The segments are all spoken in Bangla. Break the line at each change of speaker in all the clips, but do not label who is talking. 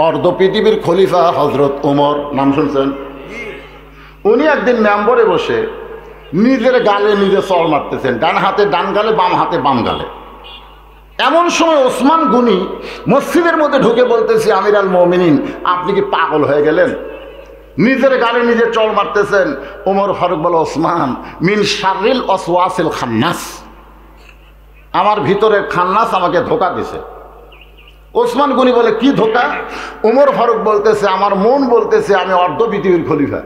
অর্ধ পৃথিবীর খলিফা হজরত ওমর, নাম শুনছেন? উনি একদিন মেম্বরে বসে নিজের গালে নিজে চড় মারতেছেন, ডান হাতে ডান গালে, বাম হাতে বাম গালে। এমন সময় ওসমান গনি মসজিদের মধ্যে ঢুকে বলতেছে, আমির আল মুমিনিন, আপনি কি পাগল হয়ে গেলেন? নিজের গালে নিজে চড় মারতেছেন। ওমর ফারুক বলে, ওসমান, মিন শাররিল ওয়াসওয়াসিল খান্নাস, আমার ভিতরের খান্নাস আমাকে ধোঁকা দিছে। ওসমান গনি বলে, কি ধোঁকা? ওমর ফারুক বলতেছে, আমার মন বলতেছে আমি অর্ধ পৃথিবীর খলিফা।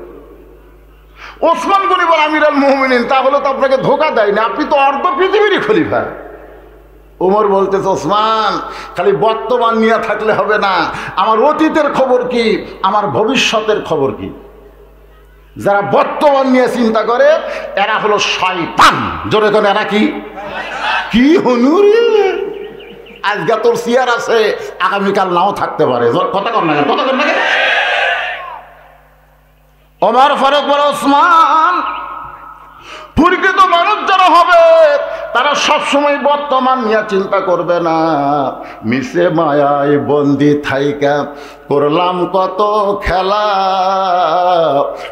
ওসমান গনি বলে, আমির আল মুমিনিন, তাহলে তো আপনাকে ধোঁকা দেয়নি, আপনি তো অর্ধ পৃথিবীরই খলিফা। ওমর বলতেছে, ওসমান, খালি বর্তমান নিয়ে থাকলে হবে না, আমার অতীতের খবর কি, আমার ভবিষ্যতের খবর কি? যারা বর্তমান নিয়ে চিন্তা করে এরা হলো শয়তান। জোরে করে, এরা কি কি হুনুরি? আজকে তোর চেয়ার আছে, আগামীকাল নাও থাকতে পারে। কথা কর না, কথা কর না। ওমর ফারুক বলে, ওসমান, প্রকৃত মানুষ যারা হবে তারা সবসময় বর্তমান নিয়ে চিন্তা করবে না। মিশে মায়ায় বন্দি থাইকা করলাম কত খেলা,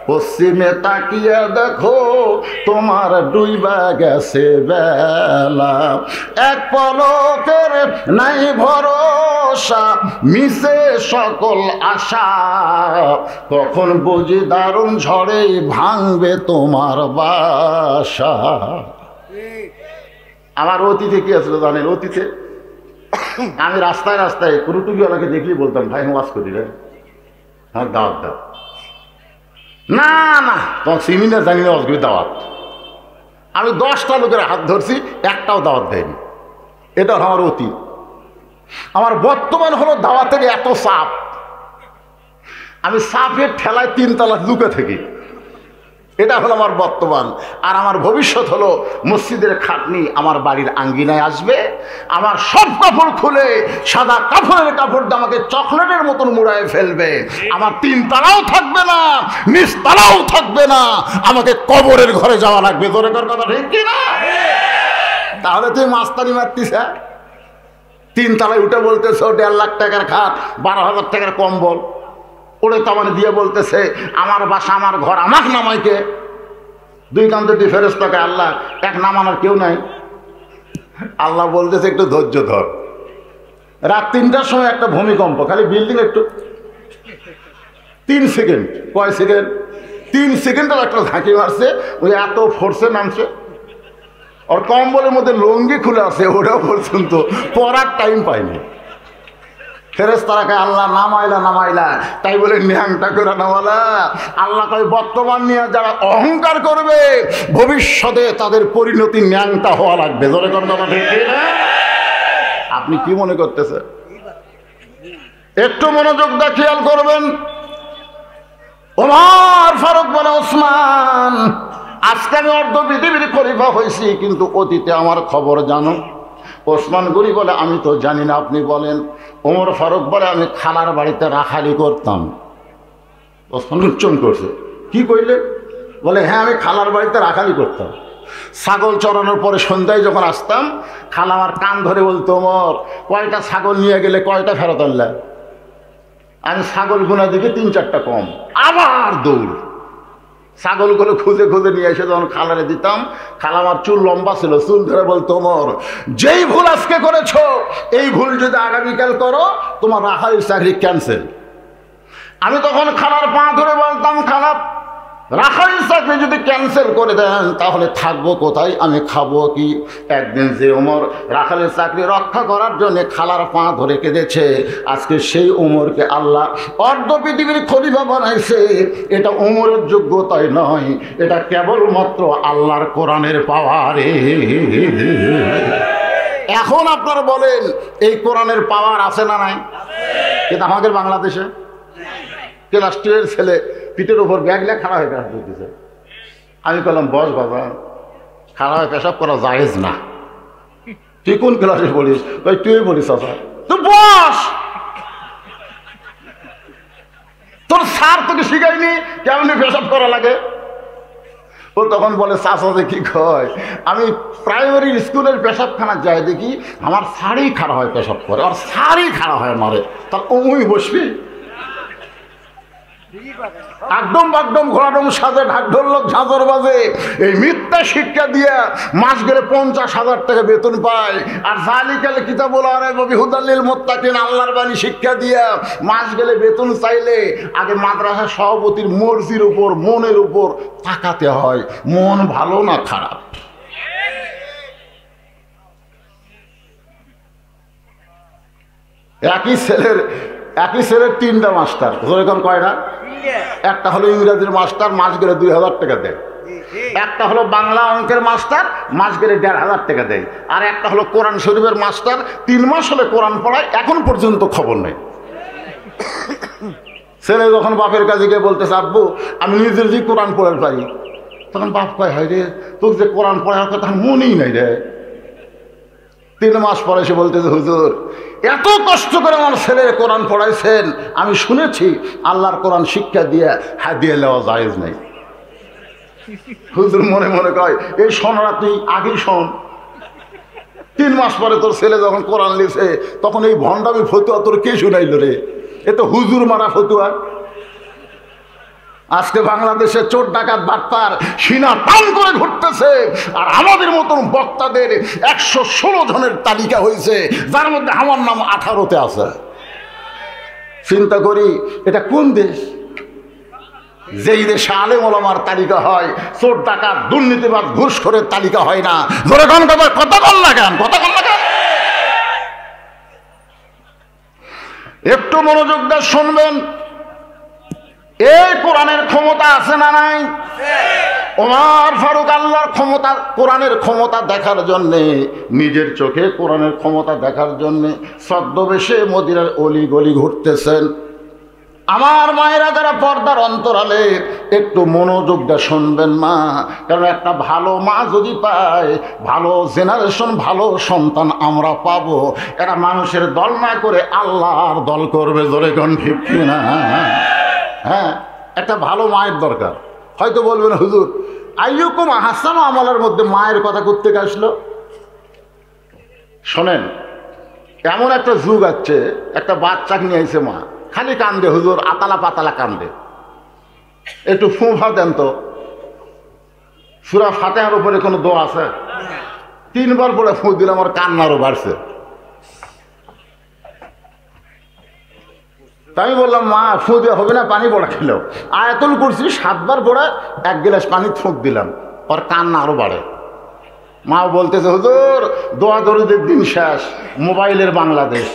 পশ্চিমে তাকিয়ে দেখো তোমার ডুইবা গেছে বেলা, এক পলকের নাই ভরসা, মিশে সকল আশা, কখন বুঝি দারুণ ঝড়ে ভাঙবে তোমার বাসা। আমার অতীতে কি আসলে জানেন? অতীতে আমি রাস্তায় রাস্তায় কোনো টুপিওয়ালাকে দেখলেই বলতাম, ভাই ওয়াজ করি রে, হ্যাঁ দাওয়াত দাও। না না, তোমার সিমিনা জানি না ওয়াজ করি দাওয়াত। আমি 10টা লোকের হাত ধরছি, একটাও দাওয়াত দেয়নি। এটা আমার অতীত। আমার বর্তমান হলো দাওয়াতের এত চাপ, আমি চাপের ঠেলায় 3 তলা লুকে থাকি। এটা হলো আমার বর্তমান। আর আমার ভবিষ্যৎ হলো মসজিদের খাটনি আমার বাড়ির আঙ্গিনায় আসবে, আমার সব কাপড় খুলে সাদা কাপড়ের কাপড় দিয়ে আমাকে চকলেটের মতন মুড়ায় ফেলবে। আমার 3 তলাও থাকবে না, নিচ তলাও থাকবে না, আমাকে কবরের ঘরে যাওয়া লাগবে। তোর কথা ঠিক কিনা? তাহলে তুই মাস্তানি মারতিস? 3 তলায় উঠে বলতেছ 1.5 লাখ টাকার খাট, 12,000 টাকার কম্বল, ওরে তামান দিয়ে বলতেছে আমার বাসা আমার ঘর, আমার নামাইকে 2 কান্তে দিয়ে ফেরেশতাকে, আল্লাহ এক নামানোর কেউ নাই। আল্লাহ বলতেছে একটু ধৈর্য ধর। রাত 3টার সময় একটা ভূমিকম্প, খালি বিল্ডিং একটু 3 সেকেন্ড, কয় সেকেন্ড? 3 সেকেন্ডের একটা ঝাঁকি মারছে, ওই এত ফোর্সে নামছে। ওর কম্বলের মধ্যে লুঙ্গি খুলে আছে, ওটাও পর্যন্ত পরার টাইম পাইনি। ফেরেশতারা কয় আল্লাহ নামাইলা নামাইলা, তাই বলে ন্যাংটা করে নামালা। আল্লাহ কয় বর্তমান নিয়ে যারা অহংকার করবে ভবিষ্যতে তাদের পরিণতি ন্যাংটা হওয়া লাগবে। জোরে কোন কথা ঠিক না? আপনি কি মনে করতেছেন? একটু মনোযোগ দিয়ে খেয়াল করবেন। ওমর ফারুক বলে, ওসমান, আজকে আমি অর্ধ পৃথিবীর খলিফা হয়েছি, কিন্তু অতীতে আমার খবর জানো? ওসমান গনি বলে, আমি তো জানি না, আপনি বলেন। ওমর ফারুক বলে, আমি খালার বাড়িতে রাখালি করতাম। ওসমান উচ্চম করছে, কি কইলে? বলে, হ্যাঁ আমি খালার বাড়িতে রাখালি করতাম। ছাগল চড়ানোর পরে সন্ধ্যায় যখন আসতাম, খালা আমার কান ধরে বলতো, ওমর কয়টা ছাগল নিয়ে গেলে কয়টা ফেরত আনলে? আমি ছাগল গুনা দিকে 3-4টা কম, আবার দৌড়। ছাগলগুলো খুঁজে খুঁজে নিয়ে এসে যখন খালারে দিতাম, খালা আমার চুল লম্বা ছিল, চুল ধরে বলতো, ওমর যেই ভুল আজকে করেছো এই ভুল যদি আগামীকাল করো তোমার রাখালির চাকরি ক্যান্সেল। আমি তখন খালার পা ধরে বলতাম, খালা রাখালির চাকরি যদি ক্যান্সেল করে দেন তাহলে থাকবো কোথায়, আমি খাবো কি? একদিন যে ওমর রাখালের চাকরি রক্ষা করার জন্য খালার পা ধরে কেঁদেছে, আজকে সেই ওমরকে আল্লাহ অর্ধ পৃথিবীর খলিফা বানাইছে। এটা ওমরের যোগ্যতাই নয়, এটা কেবলমাত্র আল্লাহর কোরআনের পাওয়ারে। এখন আপনারা বলেন এই কোরআনের পাওয়ার আছে না নাই? কিন্তু আমাদের বাংলাদেশে ক্লাস 2 ছেলে পিঠের উপর ব্যাগ নিয়ে খাড়া হয়ে পেশাব করতেছে। আমি বললাম, বস বাবা, খাড়া হয়ে পেশাব করা জায়েজ না। তুই কোন ক্লাসে পড়িস? ভাই তুই পড়িস। চাচা তুই বস, তোর স্যার তোকে শিখাইনি কেমন পেশাব করা লাগে? ও তখন বলে, চাচা কি কয়, আমি প্রাইমারি স্কুলের পেশাবখানা যাই দেখি আমার স্যারই খাড়া হয় পেশাব করে, আর স্যারই খাড়া হয় মারে, তার ওই বসবি? একদম একদম ঘোড়াডম সাজে ঢাক ঢোলক ঝাঁঝর বাজে, এই মিথ্যা শিক্ষা দিয়ে মাস গেলে 50,000 টাকা বেতন পায়। আর জালিকাল কিতাবুল আরাইবা বিহুদাল লিল মুত্তাকিন, আল্লাহর বাণী শিক্ষা দিয়ে মাস গেলে বেতন চাইলে আগে মাদ্রাসা সভাপতির মর্জির উপর, মনের উপর তাকাতে হয়, মন ভালো না খারাপ। একই ছেলের 3টা মাস্টার, এখন কয়টা? একটা হলো ইংরেজির মাস্টার, মাস গেলে 2,000 টাকা দেয়। একটা হলো বাংলা অঙ্কের মাস্টার, মাস গেলে 1,500 টাকা দেয়। আর একটা হলো কোরআন শরীফের মাস্টার, 3 মাস হলে কোরআন পড়ায়, এখন পর্যন্ত খবর নেই। ছেলে যখন বাপের কাছে গিয়ে বলতেছে, আব্বু আমি নিজের যে কোরআন পড়ার পারি, তখন বাপ কয়, হয় রে তোর যে কোরআন পড়ার কথা মনেই নাই রে। 3 মাস পরে সে বলতেছে, হুজুর এত কষ্ট করে আমার ছেলের কোরআন পড়াইছেন, আমি শুনেছি আল্লাহর কোরআন শিক্ষা দিয়ে হাদিয়া নেওয়া জায়েজ নাই। হুজুর মনে মনে কয়, এই শোনরা তুই আগেই শোন। 3 মাস পরে তোর ছেলে যখন কোরআন লিখছে, তখন এই ভণ্ডামি ফতুয়া তোর কে শুনাইল রে? এ তো হুজুর মারা ফতুয়া। আজকে বাংলাদেশে চোর ডাকাত বাটপার সিনা টান করে ঘুরতেছে, আর আমাদের মতন বক্তাদের 116 জনের তালিকা হয়েছে, যার মধ্যে আমার নাম 18তে আছে। চিন্তা করি এটা কোন দেশ? যেই দেশে আলেম ওলামার তালিকা হয়, চোর ডাকাত দুর্নীতিবাদ ঘুষখোরের তালিকা হয় না। ধরে কথা কল লাগান, কথা কল লাগান। একটু মনোযোগ দিয়ে শুনবেন। এই কোরআনের ক্ষমতা আছে না নাই? ওমর ফারুক আল্লাহর ক্ষমতা, কোরআনের ক্ষমতা দেখার জন্যে, নিজের চোখে কোরআনের ক্ষমতা দেখার জন্যে ছদ্মবেশে মদিনার অলি গলি ঘুরতেছেন। আমার মায়েরা যারা পর্দার অন্তরালে একটু মনোযোগ দিয়ে শুনবেন মা, কারণ একটা ভালো মা যদি পায়, ভালো জেনারেশন, ভালো সন্তান আমরা পাবো। এরা মানুষের দল না করে আল্লাহর দল করবে। জোরে কোন ঠিক কিনা? হ্যাঁ, একটা ভালো মায়ের দরকার। হয়তো বলবেন, হুজুর আইয়ুকুম আহসানু আমালের মধ্যে মায়ের কথা করতে আসলো। শোনেন, এমন একটা যুগ আছে, একটা বাচ্চাকে নিয়ে আইছে মা, খালি কান্দে, হুজুর আতালা পাতালা কান্দে, একটু ফুঁফা দেন তো। সূরা ফাতিহার উপরে কোনো দোয়া আছে? 3 বার পরে ফুঁ দিলে আমার কান্নারও বাড়ছে। তাই আমি বললাম, মা ফুঁ দেওয়া হবে না, পানি পড়া খেলেও। আয়াতুল কুরসি 7 বার পড়ে 1 গ্লাস পানি ফুঁক দিলাম, ওর কান্না আরো বাড়ে। মা বলতেছে, হুজুর দোয়া দরুদের দিন শেষ, মোবাইলের বাংলাদেশ।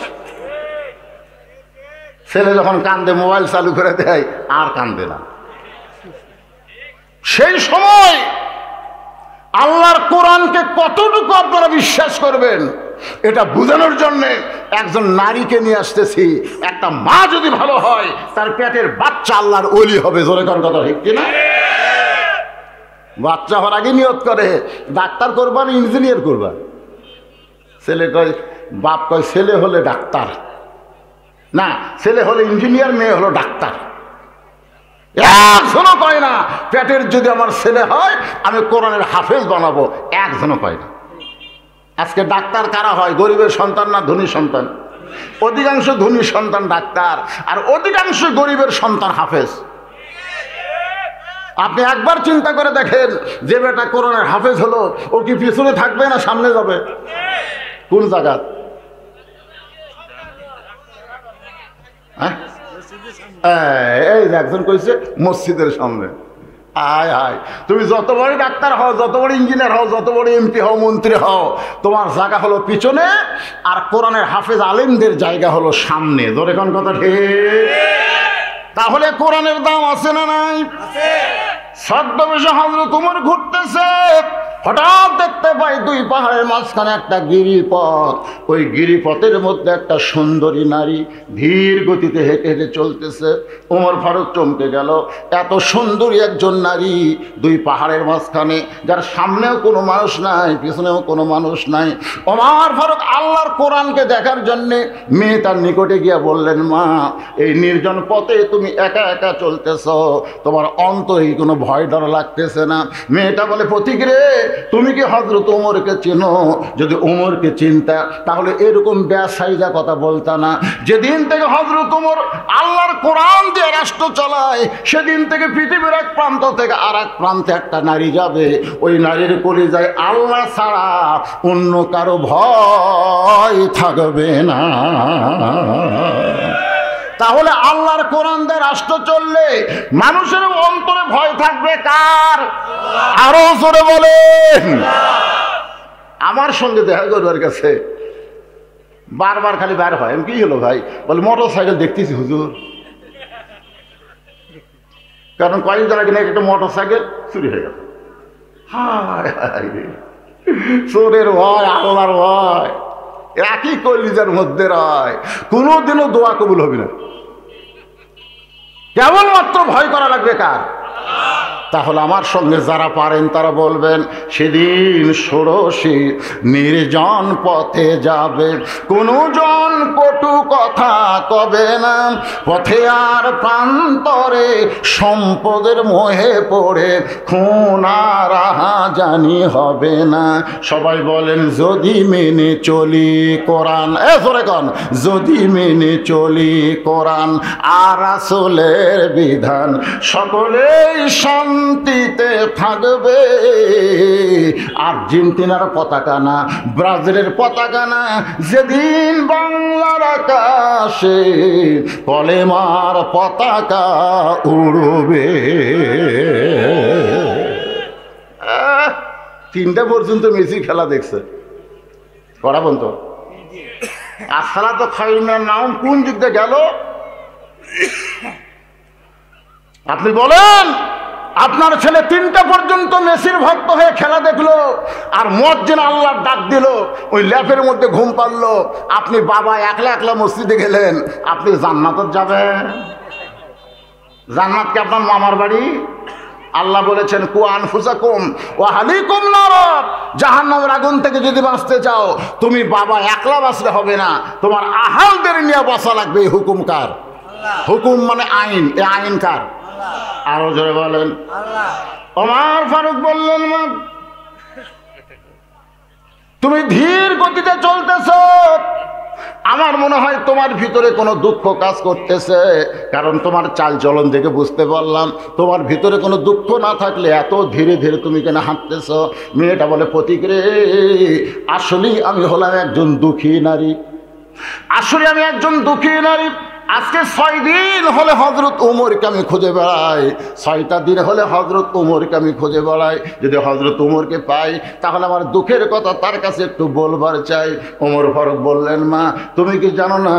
ছেলে যখন কান্দে মোবাইল চালু করে দেয়, আর কান্দে না। সেই সময় আল্লাহর কোরআনকে কতটুকু আপনারা বিশ্বাস করবেন এটা বোঝানোর জন্য একজন নারীকে নিয়ে আসতেছি। একটা মা যদি ভালো হয়, তার পেটের বাচ্চা আল্লাহর ওলি হবে। জোরে কোন কথা ঠিক কিনা? বাচ্চা হওয়ার আগে নিয়ত করে ডাক্তার করবা না ইঞ্জিনিয়ার করবা। ছেলে কয়, বাপ কয় ছেলে হলে ডাক্তার না, ছেলে হলে ইঞ্জিনিয়ার, মেয়ে হলো ডাক্তার। একজনও কয় না পেটের যদি আমার ছেলে হয় আমি কোরআনের হাফেজ বানাবো, একজনও কয় না। আজকে ডাক্তার কারা হয়? গরিবের সন্তান না ধনী সন্তান? অধিকাংশ ধনী সন্তান ডাক্তার, আর অধিকাংশ গরিবের সন্তান হাফেজ। আপনি একবার চিন্তা করে দেখেন, যে বেটা কোরআনের হাফেজ হলো, ও কি পিছনে থাকবে না সামনে যাবে? কোন জায়গা? এই একজন কইছে মসজিদের সামনে। আয় হায়, তুমি যত বড় ডাক্তার হও, যত বড় ইঞ্জিনিয়ার হও, যত বড় এমপি হও, মন্ত্রী হও, তোমার জায়গা হলো পিছনে, আর কোরআনের হাফেজ আলেমদের জায়গা হলো সামনে। ধরে কোন কথা ঠিক? তাহলে কোরআনের দাম আছে না নাই? ছদ্মবেশে হযরত ওমর ঘুরতেছে, হঠাৎ দেখতে পাই 2 পাহাড়ের মাঝখানে একটা গিরিপথ। ওই গিরিপথের মধ্যে একটা সুন্দরী নারী ধীর গতিতে হেঁটে হেঁটে চলতেছে। ওমর ফারুক চমকে গেল, এত সুন্দরী একজন নারী 2 পাহাড়ের মাঝখানে, যার সামনেও কোনো মানুষ নাই, পিছনেও কোনো মানুষ নাই। ওমর ফারুক আল্লাহর কোরআনকে দেখার জন্যে মেয়েটার নিকটে গিয়ে বললেন, মা এই নির্জন পথে তুমি একা একা চলতেছ, তোমার অন্তরে কোনো ভয় ডর লাগতেছে না? মেয়েটা বলে, পথিক রে তুমি কি হযরত ওমরকে চেনো? যদি ওমরকে চিনতা তাহলে এরকম বেসাইজা কথা বলতা না। যেদিন থেকে হযরত ওমর আল্লাহর কোরআন দিয়ে রাষ্ট্র চালায়, সেদিন থেকে পৃথিবীর এক প্রান্ত থেকে আর এক প্রান্তে একটা নারী যাবে, ওই নারীর কলিজায় আল্লাহ ছাড়া অন্য কারো ভয় থাকবে না। তাহলে আল্লাহর কোরআন দিয়ে রাষ্ট্র চললে মানুষের অন্তরে ভয় থাকবে কার? আরো জোরে বলেন। আমার সঙ্গে দেখা করবার কাছে বারবার খালি বের হয়, কি হলো ভাই? বলে মোটর সাইকেল দেখতেছি হুজুর। কারণ কয়েকদিন আগে নাকি একটা মোটর সাইকেল চুরি হয়ে গেল। হায় হায়, চোরের ভয় আল্লাহর ভয় একই কলিজার মধ্যে রয়। কোনোদিনও দোয়া কবুল হবে না, কেবলমাত্র ভয় করা লাগবে কার? তাহলে আমার সঙ্গে যারা পারেন তারা বলবেন, সেদিন ষোড়শী নির্জন পথে যাবে, কোনো জন কটু কথা কবে না, পথে আর প্রান্তরে সম্পদের মোহে পড়ে খুন আর জানি হবে না। সবাই বলেন যদি মেনে চলি কোরআন, জোরে কন, যদি মেনে চলি কোরআন আর রাসূলের বিধান, সকলেই শান্তিতে থাকবে। আর্জেন্টিনার পতাকা না, ব্রাজিলের পতাকা না, যেদিন বাংলার আকাশে কলেমার পতাকা উড়বে। 3টা পর্যন্ত মেসি খেলা দেখছে, করা বন্ধ। আসলা তো খাইনার নাম কোন দিক দিয়ে গেল? আপনি বলেন, আপনার ছেলে 3টা পর্যন্ত মেসির ভক্ত হয়ে খেলা দেখলো, আর মুয়াজ্জিন আল্লাহর ডাক দিল, ওই ল্যাপের মধ্যে ঘুম পারলো, আপনি বাবা একলা একলা মসজিদে গেলেন, আপনি জান্নাতে যাবেন? জান্নাত কি আপনার মামার বাড়ি? আল্লাহ বলেছেন কু আনফুসাকুম ওয়া আহলিকুম নার, জাহান্নামের আগুন থেকে যদি বাঁচতে চাও তুমি বাবা একলা বাঁচলে হবে না, তোমার আহালদের নিয়ে বাঁচা লাগবে। এই হুকুম কার? হুকুম মানে আইন। এ আইন কার? আরো জোরে বলেন। ওমর ফারুক বললেন, মা তুমি ধীর গতিতে চলতেছ, আমার মনে হয় তোমার ভিতরে কোনো দুঃখ কাজ করতেছে, কারণ তোমার চাল চলন দেখে বুঝতে পারলাম তোমার ভিতরে কোনো দুঃখ না থাকলে এত ধীরে ধীরে তুমি কেন হাঁটতেছ? মেয়েটা বলে, প্রতীক রে, আসলেই আমি হলাম একজন দুঃখী নারী, আসলে আমি একজন দুঃখী নারী। আজকে 6 দিন হলে হযরত ওমরকে আমি খুঁজে বেড়াই, 6টা দিন হলে হযরত ওমরকে আমি খুঁজে বেড়াই। যদি হযরত ওমরকে পাই তাহলে আমার দুঃখের কথা তার কাছে একটু বলবার চাই। ওমর ফারুক বললেন, মা তুমি কি জানো না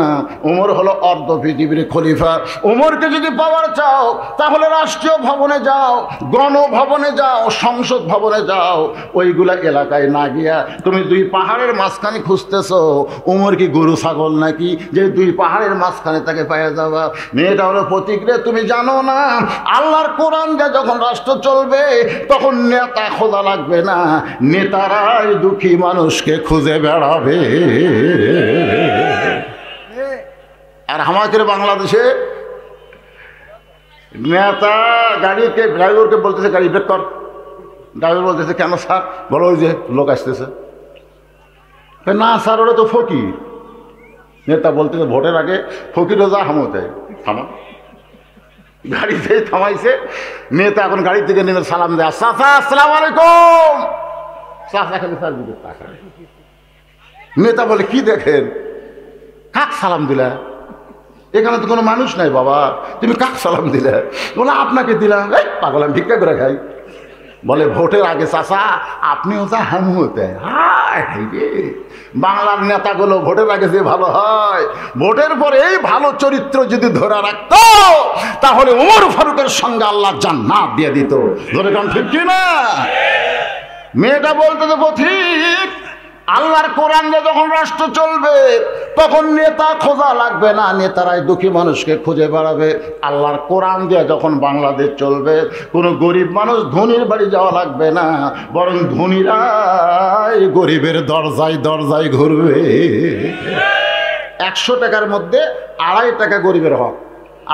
ওমর হলো অর্ধ পৃথিবীর খলিফা? ওমরকে যদি পাওয়ার চাও তাহলে রাষ্ট্রীয় ভবনে যাও, গণভবনে যাও, সংসদ ভবনে যাও, ওইগুলা এলাকায় না গিয়া তুমি 2 পাহাড়ের মাঝখানে খুঁজতেছো। ওমর কি গরু ছাগল নাকি যে 2 পাহাড়ের মাঝখানে তাকে পাওয়া যাবা? মেয়েটা হলো, প্রতীক রে, তুমি জানো না আল্লাহর কোরআন দিয়ে যখন রাষ্ট্র চলবে তখন নেতা খোঁজা লাগবে না, নেতারাই দুঃখী মানুষকে খুঁজে বেড়াবে। আর আমাদের বাংলাদেশে নেতা গাড়িকে ড্রাইভারকে বলতেছে গাড়ি ব্রেক কর, ড্রাইভার বলতেছে কেন স্যার? বলো ওই যে লোক আসতেছে। না স্যার, ওরা তো ফকির। নেতা বলতেছে ভোটের আগে ফকিরও যা হামতে থামা, গাড়িতে থামাইছে। নেতা এখন গাড়ি থেকে নেমে সালাম দেয়, চাচা আসসালামু আলাইকুম। চাচা খালি স্যার দিকে তাকায়। নেতা বলে, কি দেখেন? কাক সালাম দিলা? এখানে তো কোনো মানুষ নাই বাবা, তুমি কাক সালাম দিলে? বলে আপনাকে দিলাম। এই পাগল, আমি ভিক্ষা করে খাই। বলে ভোটের আগে চাচা আপনিও যা হামু হতে। হায় রে, বাংলার নেতাগুলো ভোটের আগে যে ভালো হয়, ভোটের পরে এই ভালো চরিত্র যদি ধরে রাখত তাহলে ওমর ফারুকের সঙ্গে আল্লাহ জান্নাত দিয়ে দিত। ধরে কারণ ঠিক কিনা? মেয়েটা বলতে তো পথিক, আল্লাহর কোরআন দিয়ে যখন রাষ্ট্র চলবে তখন নেতা খোঁজা লাগবে না, নেতারাই দুঃখী মানুষকে খুঁজে বেড়াবে। আল্লাহর কোরআন দিয়ে যখন বাংলাদেশ চলবে কোনো গরিব মানুষ ধনীর বাড়ি যাওয়া লাগবে না, বরং ধনীরাই গরিবের দরজায় দরজায় ঘুরবে। 100 টাকার মধ্যে 2.5 টাকা গরিবের হক।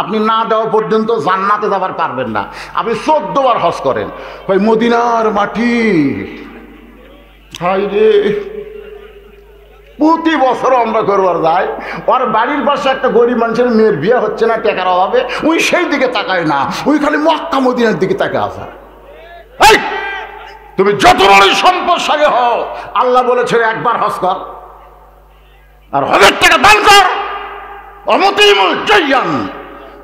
আপনি না দেওয়া পর্যন্ত জান্নাতে যাবার পারবেন না। আপনি 14 বার হজ করেন, ওই মদিনার মাটি হাই রে, প্রতি বছর আমরা করবার যাই, ওর বাড়ির পাশে একটা গরিব মানুষের মেয়ের বিয়ে হচ্ছে না টাকার অভাবে, ওই সেই দিকে তাকায় না, ওই খালি মক্কা মদিনার দিকে তাকে আসা। এই তুমি যত বড় সম্পদশালী হও, আল্লাহ বলেছে একবার হজ কর আর হজের টাকা দান কর। অমতিমুল জাইয়ান,